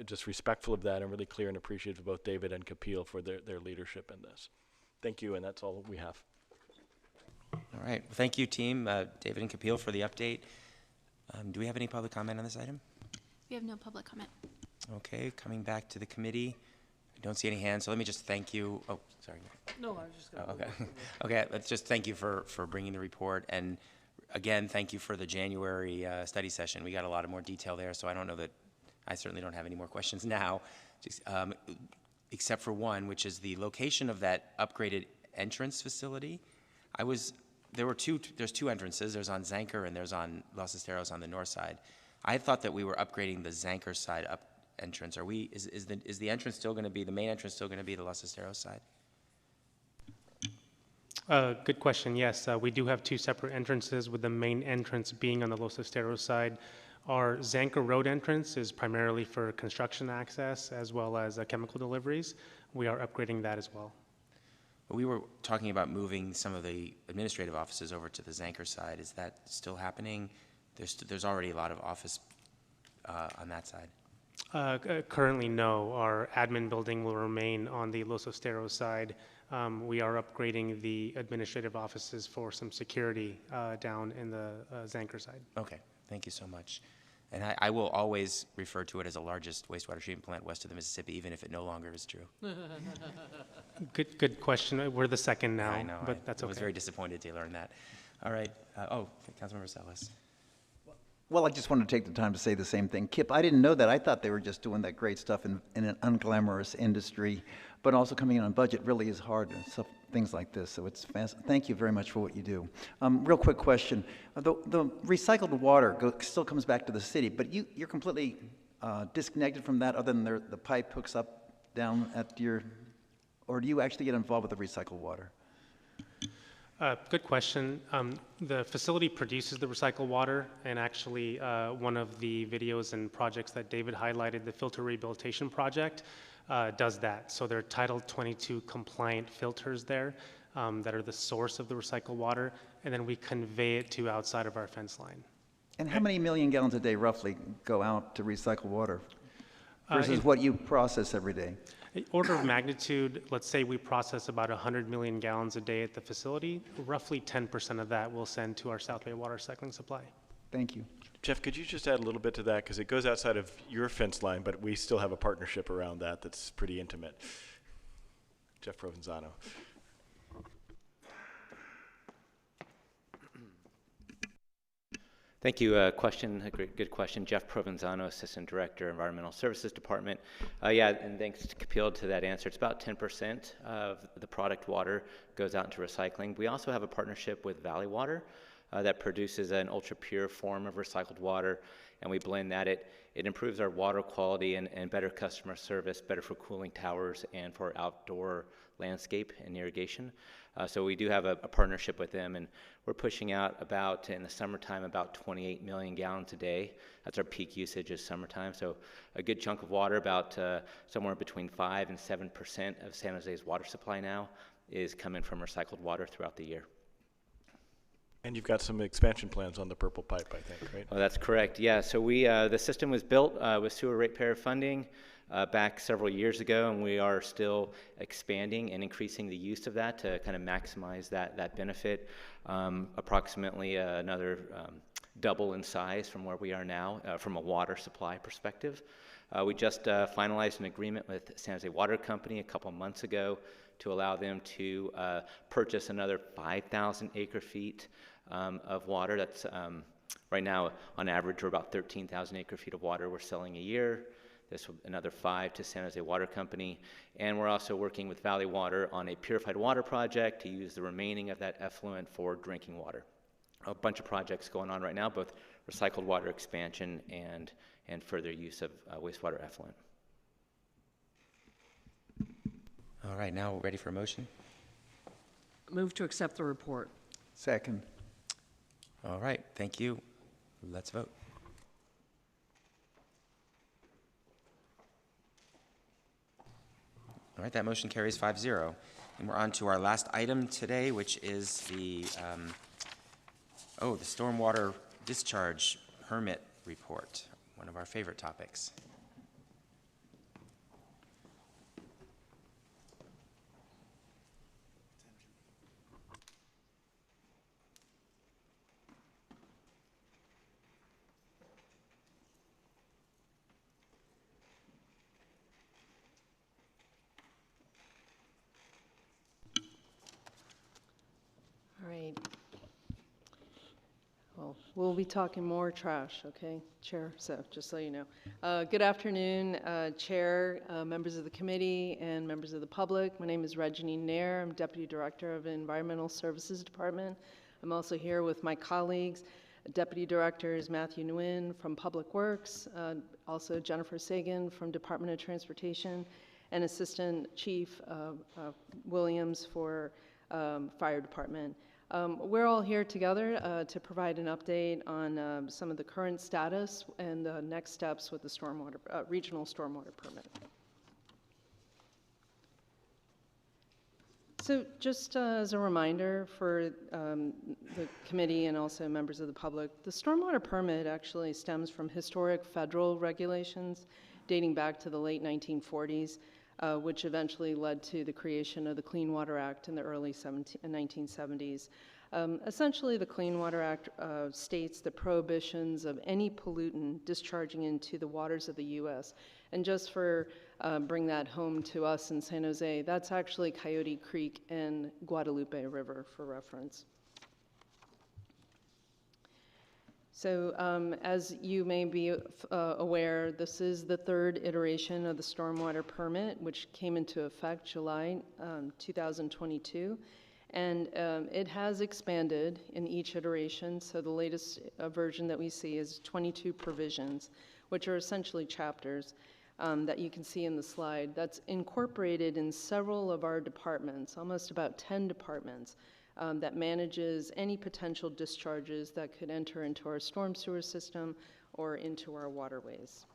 just respectful of that and really clear and appreciative of both David and Kapil for their leadership in this. Thank you, and that's all we have. All right. Well, thank you, team, David and Kapil, for the update. Do we have any public comment on this item? We have no public comment. Okay, coming back to the committee. I don't see any hands, so let me just thank you. Oh, sorry. No, I was just going to. Okay. Okay, let's just thank you for bringing the report. And again, thank you for the January study session. We got a lot of more detail there, so I don't know that, I certainly don't have any more questions now, just, except for one, which is the location of that upgraded entrance facility. There's two entrances. There's on Zanker and there's on Los Esteros on the north side. I thought that we were upgrading the Zanker side entrance. Is the entrance still going to be, the main entrance still going to be the Los Esteros side? Good question. Yes, we do have two separate entrances, with the main entrance being on the Los Esteros side. Our Zanker Road entrance is primarily for construction access as well as chemical deliveries. We are upgrading that as well. We were talking about moving some of the administrative offices over to the Zanker side. Is that still happening? There's already a lot of office on that side. Currently, no. Our admin building will remain on the Los Esteros side. We are upgrading the administrative offices for some security down in the Zanker side. Okay, thank you so much. And I will always refer to it as the largest wastewater treatment plant west of the Mississippi, even if it no longer is true. Good question. We're the second now, I know. but that's I okay. was very disappointed to learn that. All right. Councilmember Salas. Well, I just wanted to take the time to say the same thing. Kip, I didn't know that. I thought they were just doing that great stuff in an unglamorous industry, but also coming in on budget really is hard and stuff, things like this. So it's fast. Thank you very much for what you do. Real quick question. The recycled water still comes back to the city, but you're completely disconnected from that other than the pipe hooks up down at your, or do you actually get involved with the recycled water? Good question. The facility produces the recycled water, and actually one of the videos and projects that David highlighted, the filter rehabilitation project, does that. So there are Title 22 compliant filters there that are the source of the recycled water, and then we convey it to outside of our fence line. And how many million gallons a day roughly go out to recycle water versus what you process every day? Order of magnitude, let's say we process about 100 million gallons a day at the facility. Roughly 10% of that we'll send to our South Bay water recycling supply. Thank you. Jeff, could you just add a little bit to that? Because it goes outside of your fence line, but we still have a partnership around that that's pretty intimate. Jeff Provenzano. Thank you. Good question. Jeff Provenzano, Assistant Director, Environmental Services Department. Yeah, and thanks to Kapil to that answer. It's about 10% of the product water goes out into recycling. We also have a partnership with Valley Water that produces an ultra-pure form of recycled water, and we blend that. It improves our water quality and better customer service, better for cooling towers and for outdoor landscape and irrigation. So we do have a partnership with them, and we're pushing out about, in the summertime, about 28 million gallons a day. That's our peak usage is summertime. So a good chunk of water, about somewhere between 5 and 7% of San Jose's water supply now is coming from recycled water throughout the year. And you've got some expansion plans on the purple pipe, I think, right? Oh, that's correct. Yeah. So the system was built with sewer ratepayer funding back several years ago, and we are still expanding and increasing the use of that to kind of maximize that benefit. Approximately another double in size from where we are now from a water supply perspective. We just finalized an agreement with San Jose Water Company a couple months ago to allow them to purchase another 5,000 acre feet of water. That's right now, on average, we're about 13,000 acre feet of water we're selling a year. This will another 5 to San Jose Water Company. And we're also working with Valley Water on a purified water project to use the remaining of that effluent for drinking water. A bunch of projects going on right now, both recycled water expansion and further use of wastewater effluent. All right, now ready for a motion? Move to accept the report. Second. All right, thank you. Let's vote. All right, that motion carries 5-0. And we're on to our last item today, which is the stormwater discharge permit report, one of our favorite topics. All right. Well, we'll be talking more trash, okay, Chair? So just so you know. Good afternoon, Chair, members of the committee, and members of the public. My name is Regine Nair. I'm Deputy Director of the Environmental Services Department. I'm also here with my colleagues, Deputy Directors Matthew Nguyen from Public Works, also Jennifer Sagan from Department of Transportation, and Assistant Chief Williams for Fire Department. We're all here together to provide an update on some of the current status and the next steps with the stormwater, regional stormwater permit. So just as a reminder for the committee and also members of the public, the stormwater permit actually stems from historic federal regulations dating back to the late 1940s. which eventually led to the creation of the Clean Water Act in the early 1970s. Essentially, the Clean Water Act states the prohibitions of any pollutant discharging into the waters of the U.S. And just for bring that home to us in San Jose, that's actually Coyote Creek and Guadalupe River for reference. So as you may be aware, this is the third iteration of the stormwater permit, which came into effect July 2022. And it has expanded in each iteration. So the latest version that we see is 22 provisions, which are essentially chapters that you can see in the slide. That's incorporated in several of our departments, almost about 10 departments, that manages any potential discharges that could enter into our storm sewer system or into our waterways.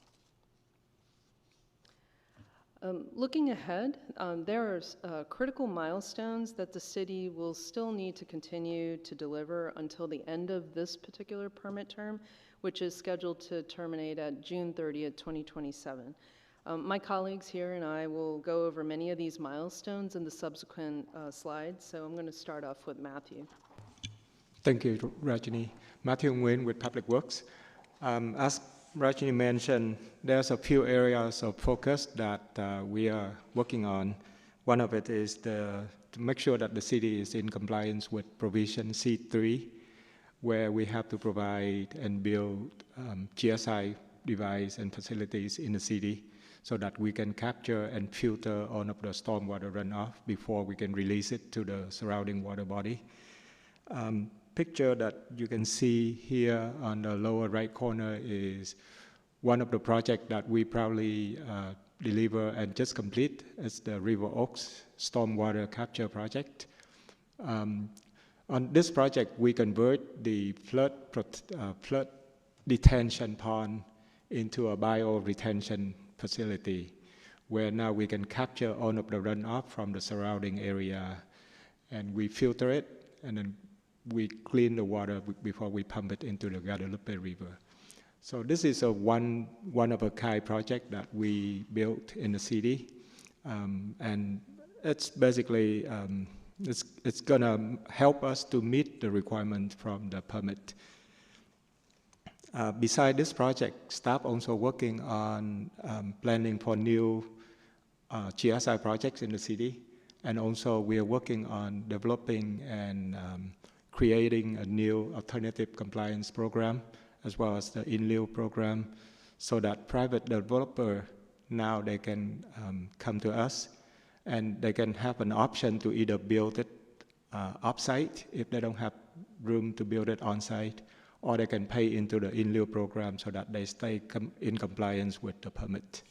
Looking ahead, there are critical milestones that the city will still need to continue to deliver until the end of this particular permit term, which is scheduled to terminate at June 30th, 2027. My colleagues here and I will go over many of these milestones in the subsequent slides, so I'm going to start off with Matthew. Thank you, Rajini. Matthew Nguyen with Public Works. As Rajini mentioned, there's a few areas of focus that we are working on. One of it is to make sure that the city is in compliance with provision C3, where we have to provide and build GSI device and facilities in the city so that we can capture and filter all of the stormwater runoff before we can release it to the surrounding water body. Picture that you can see here on the lower right corner is one of the projects that we proudly deliver and just complete. It's the River Oaks Stormwater Capture Project. On this project, we convert the flood detention pond into a bio-retention facility, where now we can capture all of the runoff from the surrounding area, and we filter it, and then we clean the water before we pump it into the Guadalupe River. So this is a one-of-a-kind project that we built in the city, and it's basically it's gonna help us to meet the requirement from the permit. Beside this project, staff also working on planning for new GSI projects in the city, and also we are working on developing and creating a new alternative compliance program, as well as the in lieu program, so that private developer now they can come to us and they can have an option to either build it off-site if they don't have room to build it on-site, or they can pay into the in lieu program so that they stay in compliance with the permit.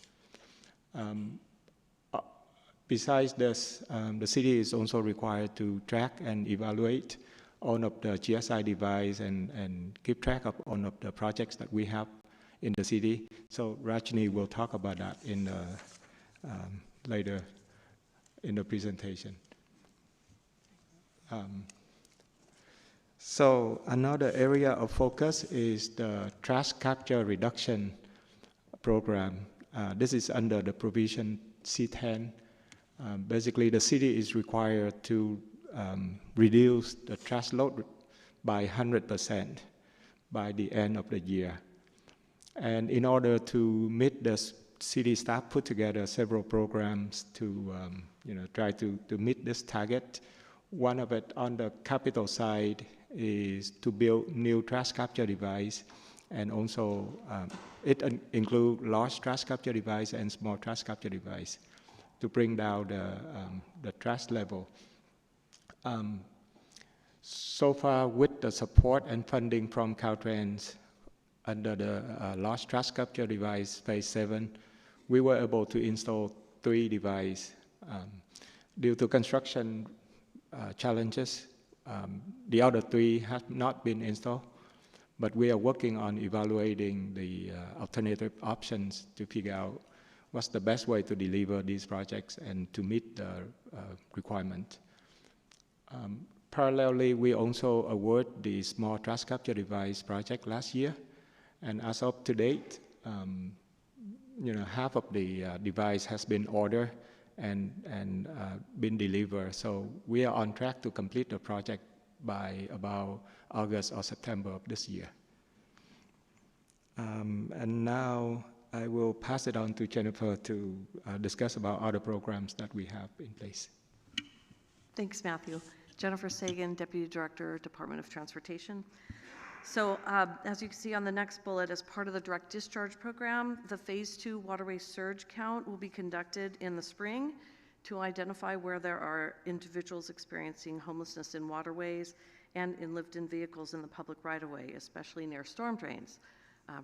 Besides this, the city is also required to track and evaluate all of the GSI device and keep track of all of the projects that we have in the city. So Rajni will talk about that in the, later in the presentation. So another area of focus is the trash capture reduction program. This is under the provision C10. Basically, the city is required to reduce the trash load by 100% by the end of the year. And in order to meet this, city staff put together several programs to try to meet this target. One of it on the capital side is to build new trash capture device, and also it includes large trash capture device and small trash capture device to bring down the trash level. So far, with the support and funding from Caltrans under the large trash capture device phase 7, we were able to install 3 devices. Due to construction challenges, the other 3 have not been installed, but we are working on evaluating the alternative options to figure out what's the best way to deliver these projects and to meet the requirement. Parallelly, we also award the small trash capture device project last year, and as of to date, half of the device has been ordered and been delivered. So we are on track to complete the project by about August or September of this year. And now I will pass it on to Jennifer to discuss about other programs that we have in place. Thanks, Matthew. Jennifer Sagan, Deputy Director, Department of Transportation. So as you can see on the next bullet, as part of the direct discharge program, the Phase 2 waterway surge count will be conducted in the spring to identify where there are individuals experiencing homelessness in waterways and in lived-in vehicles in the public right-of-way, especially near storm drains.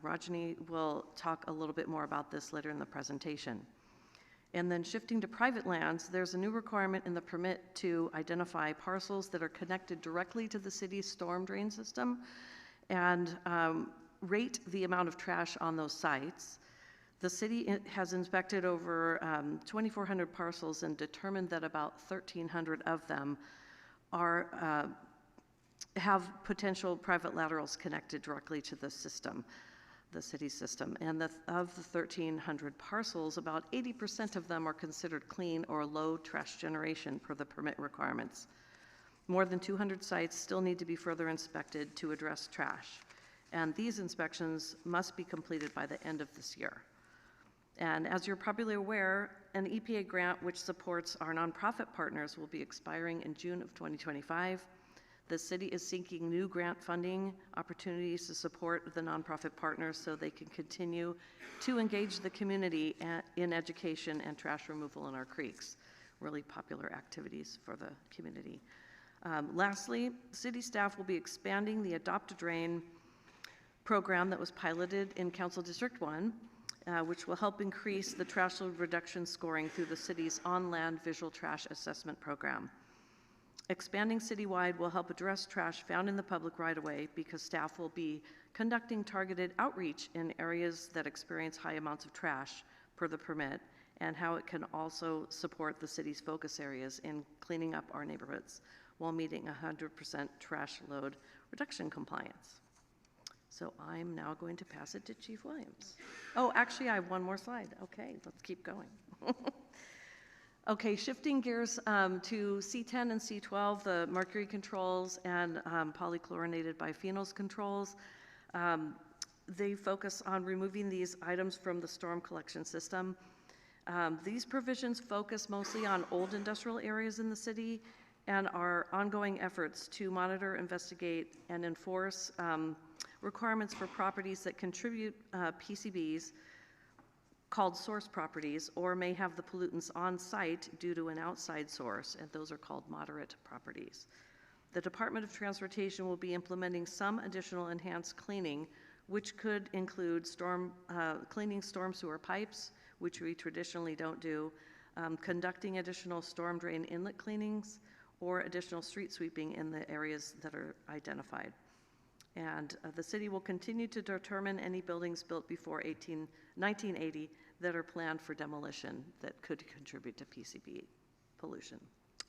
Rajani will talk a little bit more about this later in the presentation. And then shifting to private lands, there's a new requirement in the permit to identify parcels that are connected directly to the city's storm drain system and rate the amount of trash on those sites. The city has inspected over 2,400 parcels and determined that about 1,300 of them are, have potential private laterals connected directly to the system, the city system. And of the 1,300 parcels, about 80% of them are considered clean or low trash generation per the permit requirements. More than 200 sites still need to be further inspected to address trash. And these inspections must be completed by the end of this year. And as you're probably aware, an EPA grant which supports our nonprofit partners will be expiring in June of 2025. The city is seeking new grant funding opportunities to support the nonprofit partners so they can continue to engage the community in education and trash removal in our creeks, really popular activities for the community. Lastly, city staff will be expanding the Adopt a Drain program that was piloted in Council District 1, which will help increase the trash load reduction scoring through the city's on-land visual trash assessment program. Expanding citywide will help address trash found in the public right-of-way because staff will be conducting targeted outreach in areas that experience high amounts of trash per the permit, and how it can also support the city's focus areas in cleaning up our neighborhoods while meeting 100% trash load reduction compliance. So I'm now going to pass it to Chief Williams. Oh, actually, I have one more slide. Okay, let's keep going. Okay, shifting gears to C10 and C12, the mercury controls and polychlorinated biphenyls controls. They focus on removing these items from the storm collection system. These provisions focus mostly on old industrial areas in the city and our ongoing efforts to monitor, investigate, and enforce requirements for properties that contribute PCBs called source properties or may have the pollutants on site due to an outside source, and those are called moderate properties. The Department of Transportation will be implementing some additional enhanced cleaning, which could include cleaning storm sewer pipes, which we traditionally don't do, conducting additional storm drain inlet cleanings, or additional street sweeping in the areas that are identified. And the city will continue to determine any buildings built before 1980 that are planned for demolition that could contribute to PCB pollution.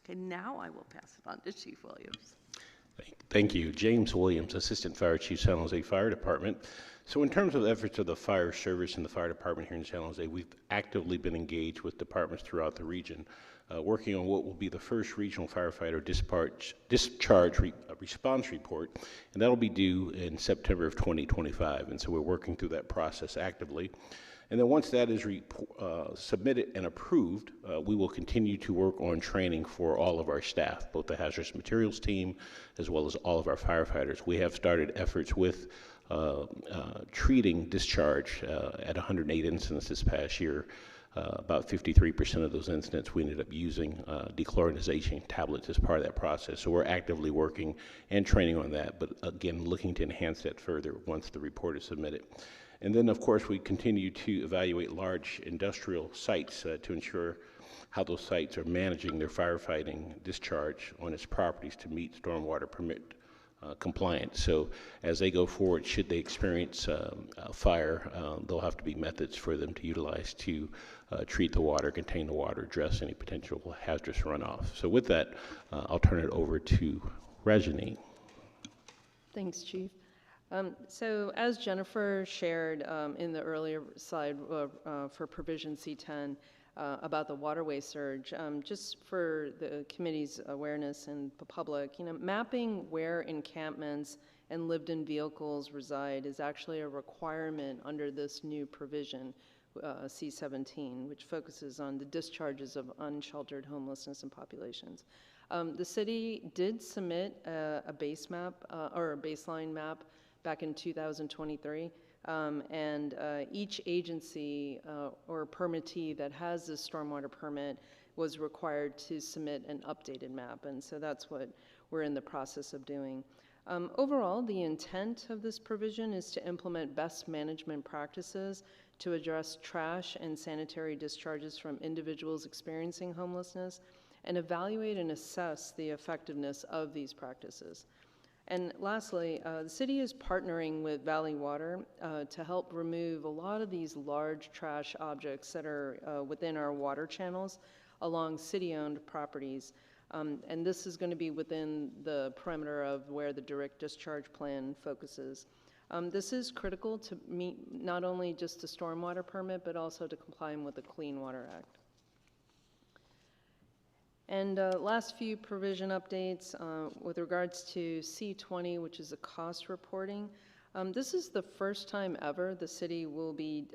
Okay, now I will pass it on to Chief Williams. Thank you. James Williams, Assistant Fire Chief, San Jose Fire Department. So in terms of the efforts of the fire service and the fire department here in San Jose, we've actively been engaged with departments throughout the region, working on what will be the first regional firefighter discharge response report, and that'll be due in September of 2025. And so we're working through that process actively. And then once that is submitted and approved, we will continue to work on training for all of our staff, both the hazardous materials team as well as all of our firefighters. We have started efforts with treating discharge at 108 incidents this past year. About 53% of those incidents we ended up using dechlorinization tablets as part of that process. So we're actively working and training on that, but again, looking to enhance that further once the report is submitted. And then, of course, we continue to evaluate large industrial sites to ensure how those sites are managing their firefighting discharge on its properties to meet stormwater permit compliance. So as they go forward, should they experience fire, there'll have to be methods for them to utilize to treat the water, contain the water, address any potential hazardous runoff. So with that, I'll turn it over to Rajani. Thanks, Chief. So as Jennifer shared in the earlier slide for provision C10, about the waterway surge. Just for the committee's awareness and the public, mapping where encampments and lived-in vehicles reside is actually a requirement under this new provision, C-17, which focuses on the discharges of unsheltered homelessness and populations. The city did submit a base map or a baseline map back in 2023. And each agency or permittee that has this stormwater permit was required to submit an updated map, and so that's what we're in the process of doing. Overall, the intent of this provision is to implement best management practices to address trash and sanitary discharges from individuals experiencing homelessness and evaluate and assess the effectiveness of these practices. And lastly, the city is partnering with Valley Water to help remove a lot of these large trash objects that are within our water channels along city-owned properties. And this is going to be within the perimeter of where the direct discharge plan focuses. This is critical to meet not only just the stormwater permit, but also to comply with the Clean Water Act. And last few provision updates with regards to C20, which is a cost reporting. This is the first time ever the city will be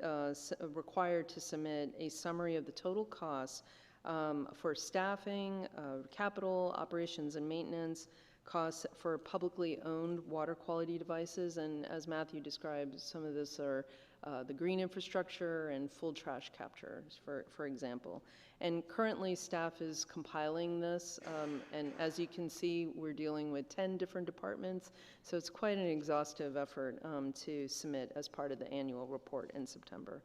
required to submit a summary of the total costs for staffing, capital, operations and maintenance, costs for publicly owned water quality devices, and as Matthew described, some of this are the green infrastructure and full trash capture, for example. And currently staff is compiling this, and as you can see, we're dealing with 10 different departments, so it's quite an exhaustive effort to submit as part of the annual report in September.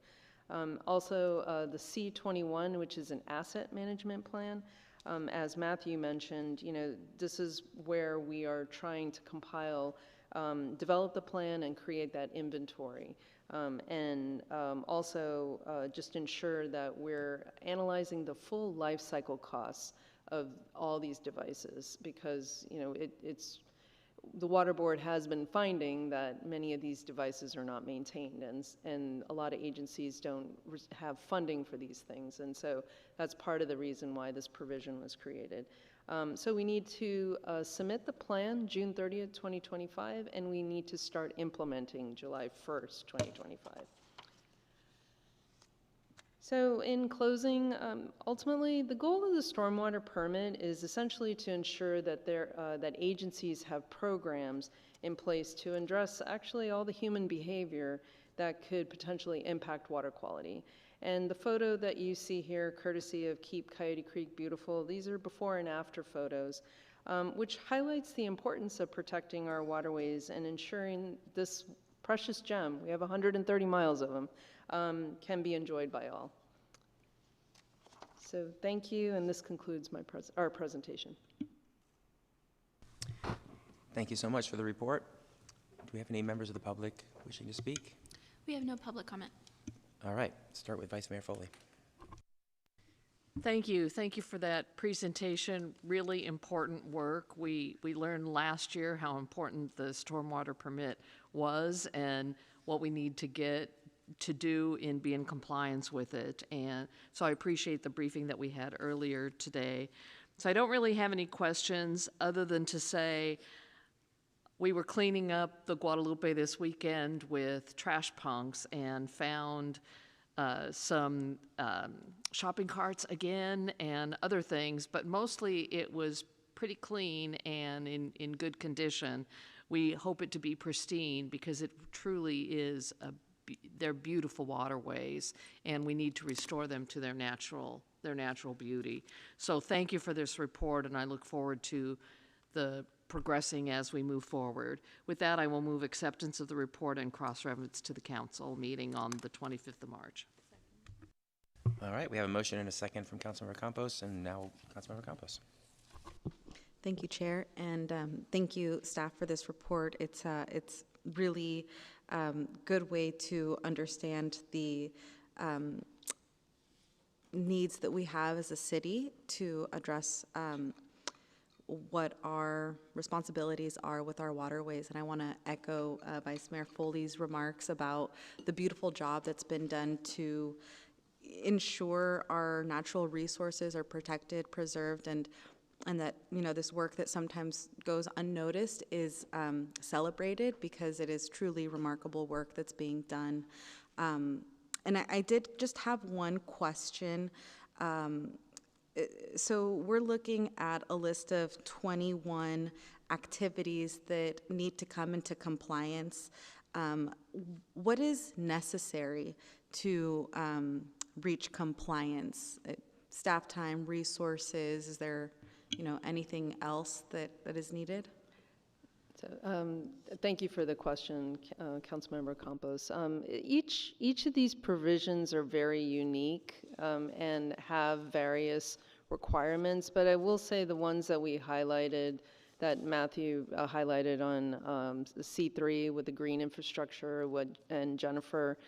Also, the C21, which is an asset management plan, as Matthew mentioned, this is where we are trying to compile, develop the plan and create that inventory. And also just ensure that we're analyzing the full life cycle costs of all these devices, because the Water Board has been finding that many of these devices are not maintained, and a lot of agencies don't have funding for these things, and so that's part of the reason why this provision was created. So we need to submit the plan June 30th, 2025, and we need to start implementing July 1st, 2025. So in closing, ultimately, the goal of the stormwater permit is essentially to ensure that that agencies have programs in place to address actually all the human behavior that could potentially impact water quality. And the photo that you see here, courtesy of Keep Coyote Creek Beautiful, these are before and after photos, which highlights the importance of protecting our waterways and ensuring this precious gem, we have 130 miles of them, can be enjoyed by all. So thank you, and this concludes our presentation. Thank you so much for the report. Do we have any members of the public wishing to speak? We have no public comment. All right, start with Vice Mayor Foley. Thank you. Thank you for that presentation. Really important work. We learned last year how important the stormwater permit was and what we need to get to do and be in compliance with it. And so I appreciate the briefing that we had earlier today. So I don't really have any questions other than to say we were cleaning up the Guadalupe this weekend with trash punks and found some shopping carts again and other things, but mostly it was pretty clean and in good condition. We hope it to be pristine because it truly is they're beautiful waterways, and we need to restore them to their natural beauty. So thank you for this report, and I look forward to the progressing as we move forward. With that, I will move acceptance of the report and cross-reference to the council meeting on the 25th of March. All right, we have a motion and a second from Councilmember Campos, and now Councilmember Campos. Thank you, Chair, and thank you, staff, for this report. It's really good way to understand the needs that we have as a city to address what our responsibilities are with our waterways. And I want to echo Vice Mayor Foley's remarks about the beautiful job that's been done to ensure our natural resources are protected, preserved, and that, you know, this work that sometimes goes unnoticed is celebrated, because it is truly remarkable work that's being done. And I did just have one question. So we're looking at a list of 21 activities that need to come into compliance. What is necessary to reach compliance? Staff time, resources, is there, you know, anything else that is needed? So, thank you for the question, Councilmember Campos. Each of these provisions are very unique and have various requirements, but I will say the ones that we highlighted, that Matthew highlighted on C3 with the green infrastructure, and Jennifer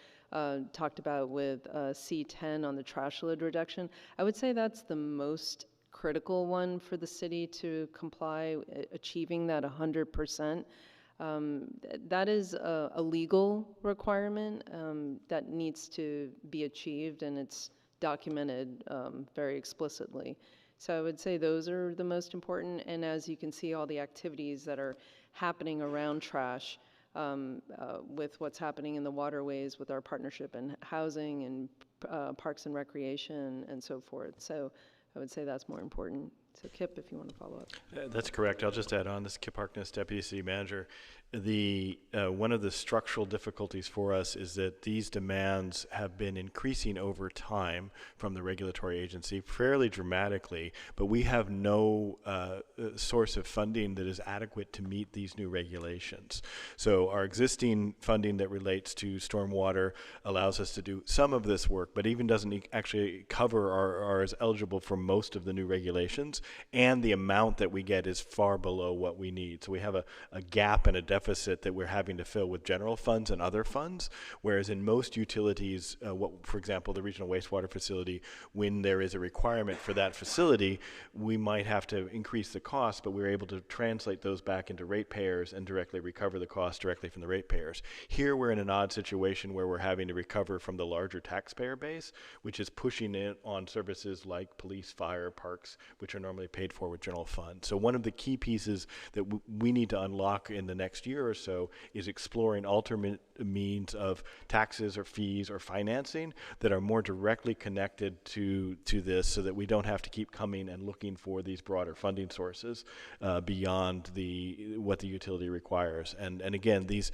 talked about with C10 on the trash load reduction, I would say that's the most critical one for the city to comply, achieving that 100%. That is a legal requirement that needs to be achieved, and it's documented very explicitly. So I would say those are the most important, and as you can see, all the activities that are happening around trash with what's happening in the waterways with our partnership in housing and parks and recreation and so forth. So I would say that's more important. So Kip, if you want to follow up. That's correct. I'll just add on, this is Kip Harkness, Deputy City Manager. One of the structural difficulties for us is that these demands have been increasing over time from the regulatory agency fairly dramatically, but we have no source of funding that is adequate to meet these new regulations. So our existing funding that relates to stormwater allows us to do some of this work, but even doesn't actually cover or is eligible for most of the new regulations, and the amount that we get is far below what we need. So we have a gap and a deficit that we're having to fill with general funds and other funds, whereas in most utilities, for example, the regional wastewater facility, when there is a requirement for that facility, we might have to increase the cost, but we're able to translate those back into ratepayers and directly recover the cost directly from the ratepayers. Here we're in an odd situation where we're having to recover from the larger taxpayer base, which is pushing in on services like police, fire, parks, which are normally paid for with general funds. So one of the key pieces that we need to unlock in the next year or so is exploring alternate means of taxes or fees or financing that are more directly connected to this, so that we don't have to keep coming and looking for these broader funding sources beyond what the utility requires. And again, these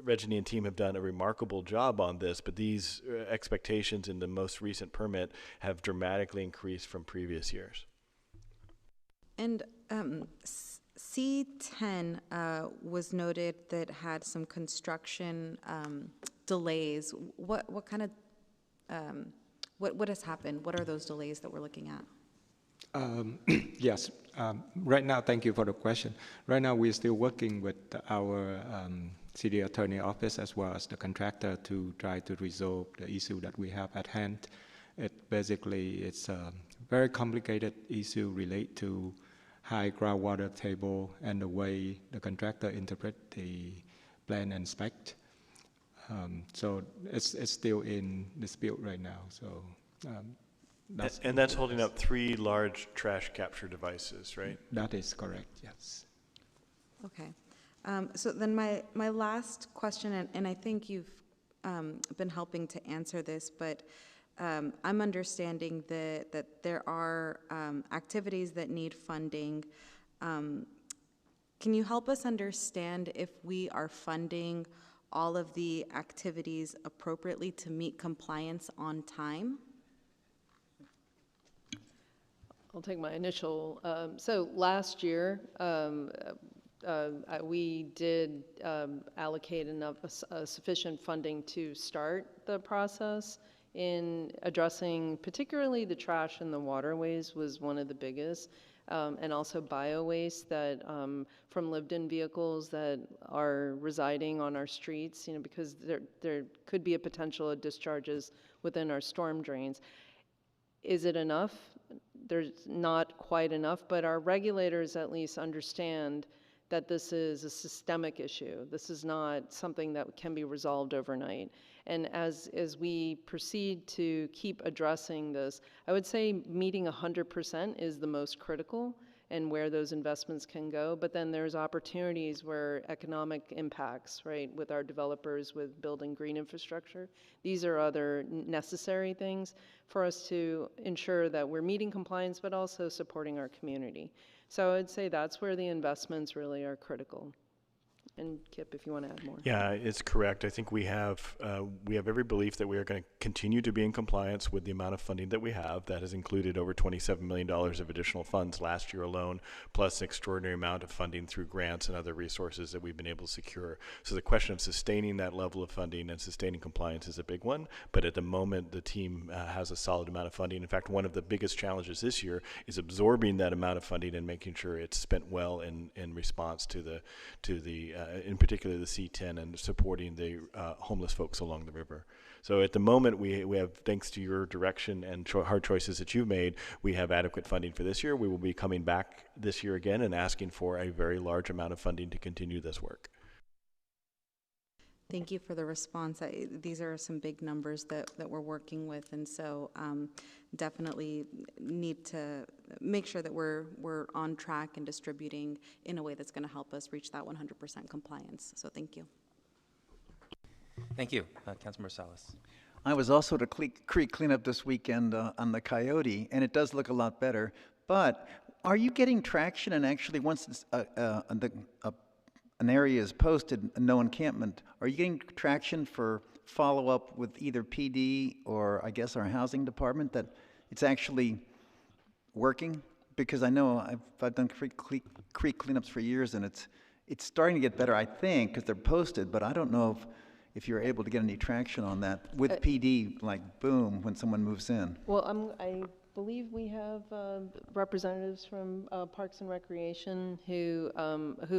Reggie and team have done a remarkable job on this, but these expectations in the most recent permit have dramatically increased from previous years. And C10 was noted that had some construction delays. What kind of what has happened? What are those delays that we're looking at? Yes. Right now, thank you for the question. Right now, we're still working with our city attorney office as well as the contractor to try to resolve the issue that we have at hand. It's a very complicated issue related to high groundwater table and the way the contractor interpret the plan and spec. So it's still in dispute right now. So that's holding up 3 large trash capture devices, right? That is correct. Yes. Okay. So then my last question, and I think you've been helping to answer this, but I'm understanding that there are activities that need funding. Can you help us understand if we are funding all of the activities appropriately to meet compliance on time? I'll take my initial. So last year, we did allocate enough sufficient funding to start the process in addressing particularly the trash in the waterways was one of the biggest, and also bio-waste that from lived-in vehicles that are residing on our streets, you know, because there could be a potential of discharges within our storm drains. Is it enough? There's not quite enough, but our regulators at least understand that this is a systemic issue. This is not something that can be resolved overnight. And as we proceed to keep addressing this, I would say meeting 100% is the most critical and where those investments can go. But then there's opportunities where economic impacts, right, with our developers, with building green infrastructure. These are other necessary things for us to ensure that we're meeting compliance, but also supporting our community. So I would say that's where the investments really are critical. And Kip, if you want to add more. Yeah, it's correct. I think we have every belief that we are going to continue to be in compliance with the amount of funding that we have. That has included over $27 million of additional funds last year alone, plus an extraordinary amount of funding through grants and other resources that we've been able to secure. So the question of sustaining that level of funding and sustaining compliance is a big one. But at the moment, the team has a solid amount of funding. In fact, one of the biggest challenges this year is absorbing that amount of funding and making sure it's spent well in response to the in particular the C10 and supporting the homeless folks along the river. So at the moment, we have, thanks to your direction and hard choices that you've made, we have adequate funding for this year. We will be coming back this year again and asking for a very large amount of funding to continue this work. Thank you for the response. These are some big numbers that we're working with, and so definitely need to make sure that we're on track and distributing in a way that's going to help us reach that 100% compliance. So thank you. Thank you. Councilmember Salas. I was also at a creek cleanup this weekend on the Coyote, and it does look a lot better. But are you getting traction? And actually, once it's, an area is posted, no encampment, are you getting traction for follow-up with either PD or, I guess, our housing department that it's actually working? Because I know I've done creek cleanups for years, and it's starting to get better, I think, because they're posted, but I don't know if you're able to get any traction on that with PD, like, boom, when someone moves in. Well, I believe we have representatives from Parks and Recreation who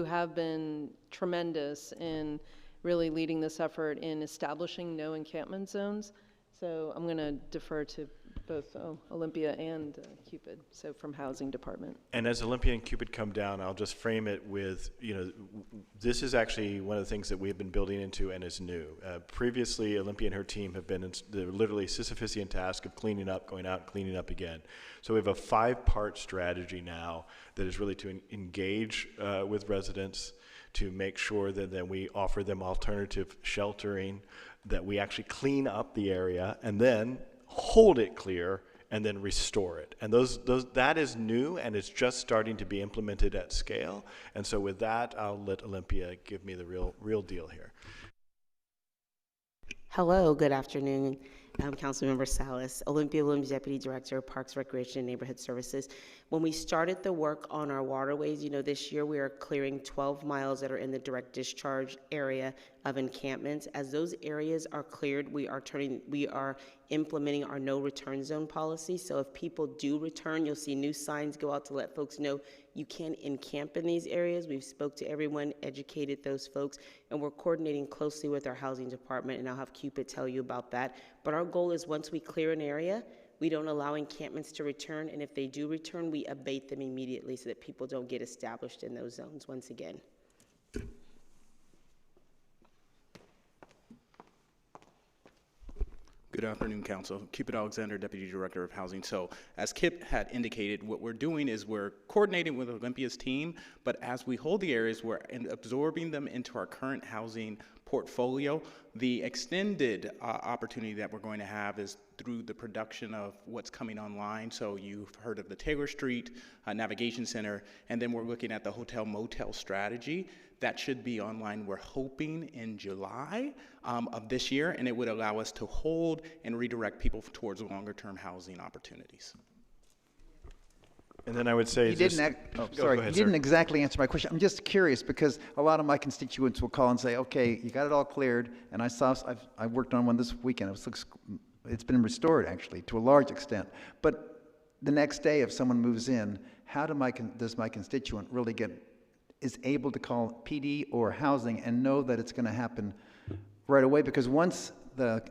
have been tremendous in really leading this effort in establishing no encampment zones. So I'm going to defer to both Olympia and Cupid, so from Housing Department. And as Olympia and Cupid come down, I'll just frame it with, this is actually one of the things that we have been building into and is new. Previously, Olympia and her team have been in the literally Sisyphusian task of cleaning up, going out, and cleaning up again. So we have a 5-part strategy now that is really to engage with residents, to make sure that we offer them alternative sheltering, that we actually clean up the area, and then hold it clear, and then restore it. And that is new, and it's just starting to be implemented at scale. And so with that, I'll let Olympia give me the real deal here. Hello, good afternoon. I'm Councilmember Salas, Olympia Williams, Deputy Director of Parks, Recreation, and Neighborhood Services. When we started the work on our waterways, this year we are clearing 12 miles that are in the direct discharge area of encampments. As those areas are cleared, we are implementing our no return zone policy. So if people do return, you'll see new signs go out to let folks know you can encamp in these areas. We've spoke to everyone, educated those folks, and we're coordinating closely with our housing department, and I'll have Cupid tell you about that. But our goal is once we clear an area, we don't allow encampments to return, and if they do return, we abate them immediately so that people don't get established in those zones once again. Good afternoon, Council. Cupid Alexander, Deputy Director of Housing. So as Kip had indicated, what we're doing is we're coordinating with Olympia's team, but as we hold the areas, we're absorbing them into our current housing portfolio. The extended opportunity that we're going to have is through the production of what's coming online. So you've heard of the Taylor Street Navigation Center, and then we're looking at the hotel motel strategy. That should be online, we're hoping, in July of this year, and it would allow us to hold and redirect people towards longer term housing opportunities. And then I would say, you didn't exactly answer my question. I'm just curious because a lot of my constituents will call and say, okay, you got it all cleared, and I worked on one this weekend. It's been restored actually to a large extent. But the next day, if someone moves in, how does my constituent really is able to call PD or housing and know that it's going to happen right away? Because once the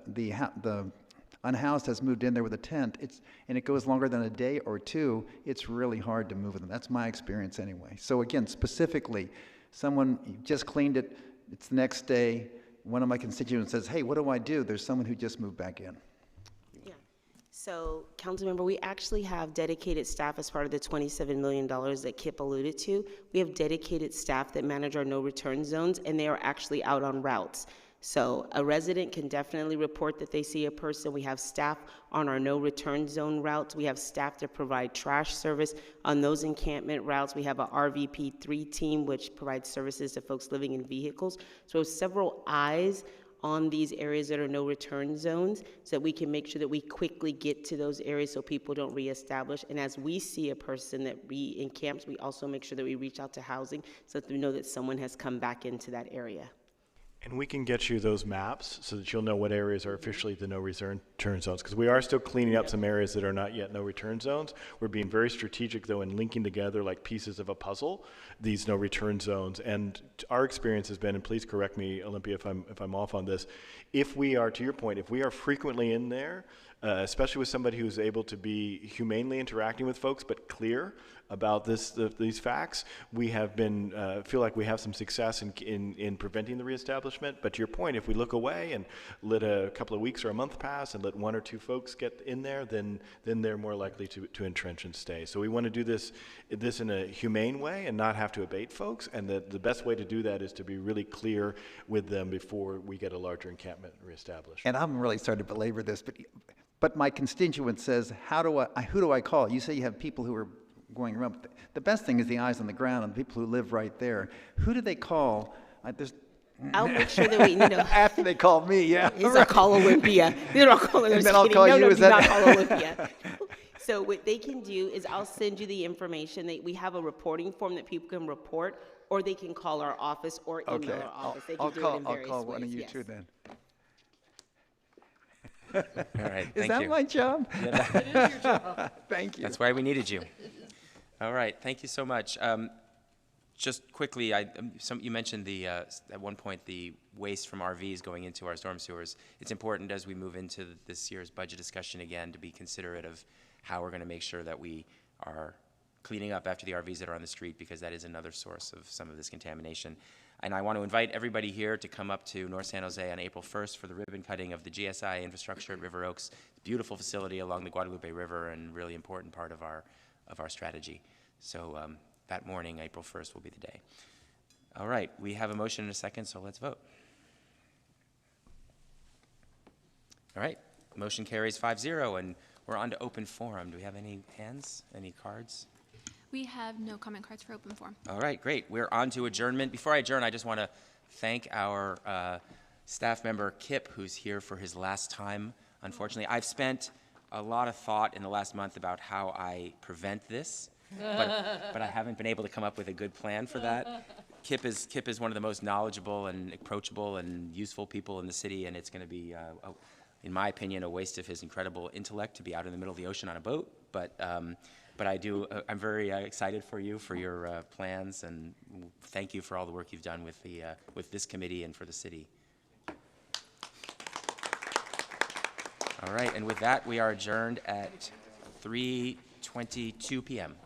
unhoused has moved in there with a tent, and it goes longer than a day or two, it's really hard to move them. That's my experience anyway. So again, specifically, Someone, you just cleaned it, it's the next day, one of my constituents says, hey, what do I do? There's someone who just moved back in. Yeah. So, Councilmember, we actually have dedicated staff as part of the $27 million that Kip alluded to. We have dedicated staff that manage our no return zones, and they are actually out on routes. So a resident can definitely report that they see a person. We have staff on our no return zone routes. We have staff that provide trash service on those encampment routes. We have a RVP3 team, which provides services to folks living in vehicles. So several eyes on these areas that are no return zones so that we can make sure that we quickly get to those areas so people don't reestablish. And as we see a person that re-encamps, we also make sure that we reach out to housing so that we know that someone has come back into that area. And we can get you those maps so that you'll know what areas are officially the no return zones, because we are still cleaning up some areas that are not yet no return zones. We're being very strategic, though, in linking together like pieces of a puzzle these no return zones. And our experience has been, and please correct me, Olympia, if I'm off on this, if we are, to your point, if we are frequently in there, especially with somebody who's able to be humanely interacting with folks but clear about these facts, we have been feel like we have some success in preventing the reestablishment. But to your point, if we look away and let a couple of weeks or a month pass and let one or two folks get in there, then they're more likely to entrench and stay. So we want to do this in a humane way and not have to abate folks. And the best way to do that is to be really clear with them before we get a larger encampment reestablished. And I'm really sorry to belabor this, but my constituent says, who do I call? You say you have people who are going around. The best thing is the eyes on the ground and the people who live right there. Who do they call? I'll make sure that we, after they call me, yeah. Is right. Call Olympia. They're not calling. And then I'll call you. Do not call Olympia. So what they can do is I'll send you the information. We have a reporting form that people can report, or they can call our office or email our office. They can do it in various ways. I'll call one of you two then. All right, is that my job? Yeah, that is your job. Thank you. That's why we needed you. All right, thank you so much. Just quickly, you mentioned at one point the waste from RVs going into our storm sewers. It's important as we move into this year's budget discussion again to be considerate of how we're going to make sure that we are cleaning up after the RVs that are on the street, because that is another source of some of this contamination. And I want to invite everybody here to come up to North San Jose on April 1st for the ribbon cutting of the GSI infrastructure at River Oaks. Beautiful facility along the Guadalupe River and really important part of our strategy. So that morning, April 1st, will be the day. All right, we have a motion and a second, so let's vote. All right, motion carries 5-0, and we're on to open forum. Do we have any hands, any cards? We have no comment cards for open forum. All right, great. We're on to adjournment. Before I adjourn, I just want to thank our staff member, Kip, who's here for his last time, unfortunately. I've spent a lot of thought in the last month about how I prevent this, but I haven't been able to come up with a good plan for that. Kip is one of the most knowledgeable and approachable and useful people in the city, and it's going to be, in my opinion, a waste of his incredible intellect to be out in the middle of the ocean on a boat. But I'm very excited for you, for your plans, and thank you for all the work you've done with this committee and for the city. All right, and with that, we are adjourned at 3:22 p.m.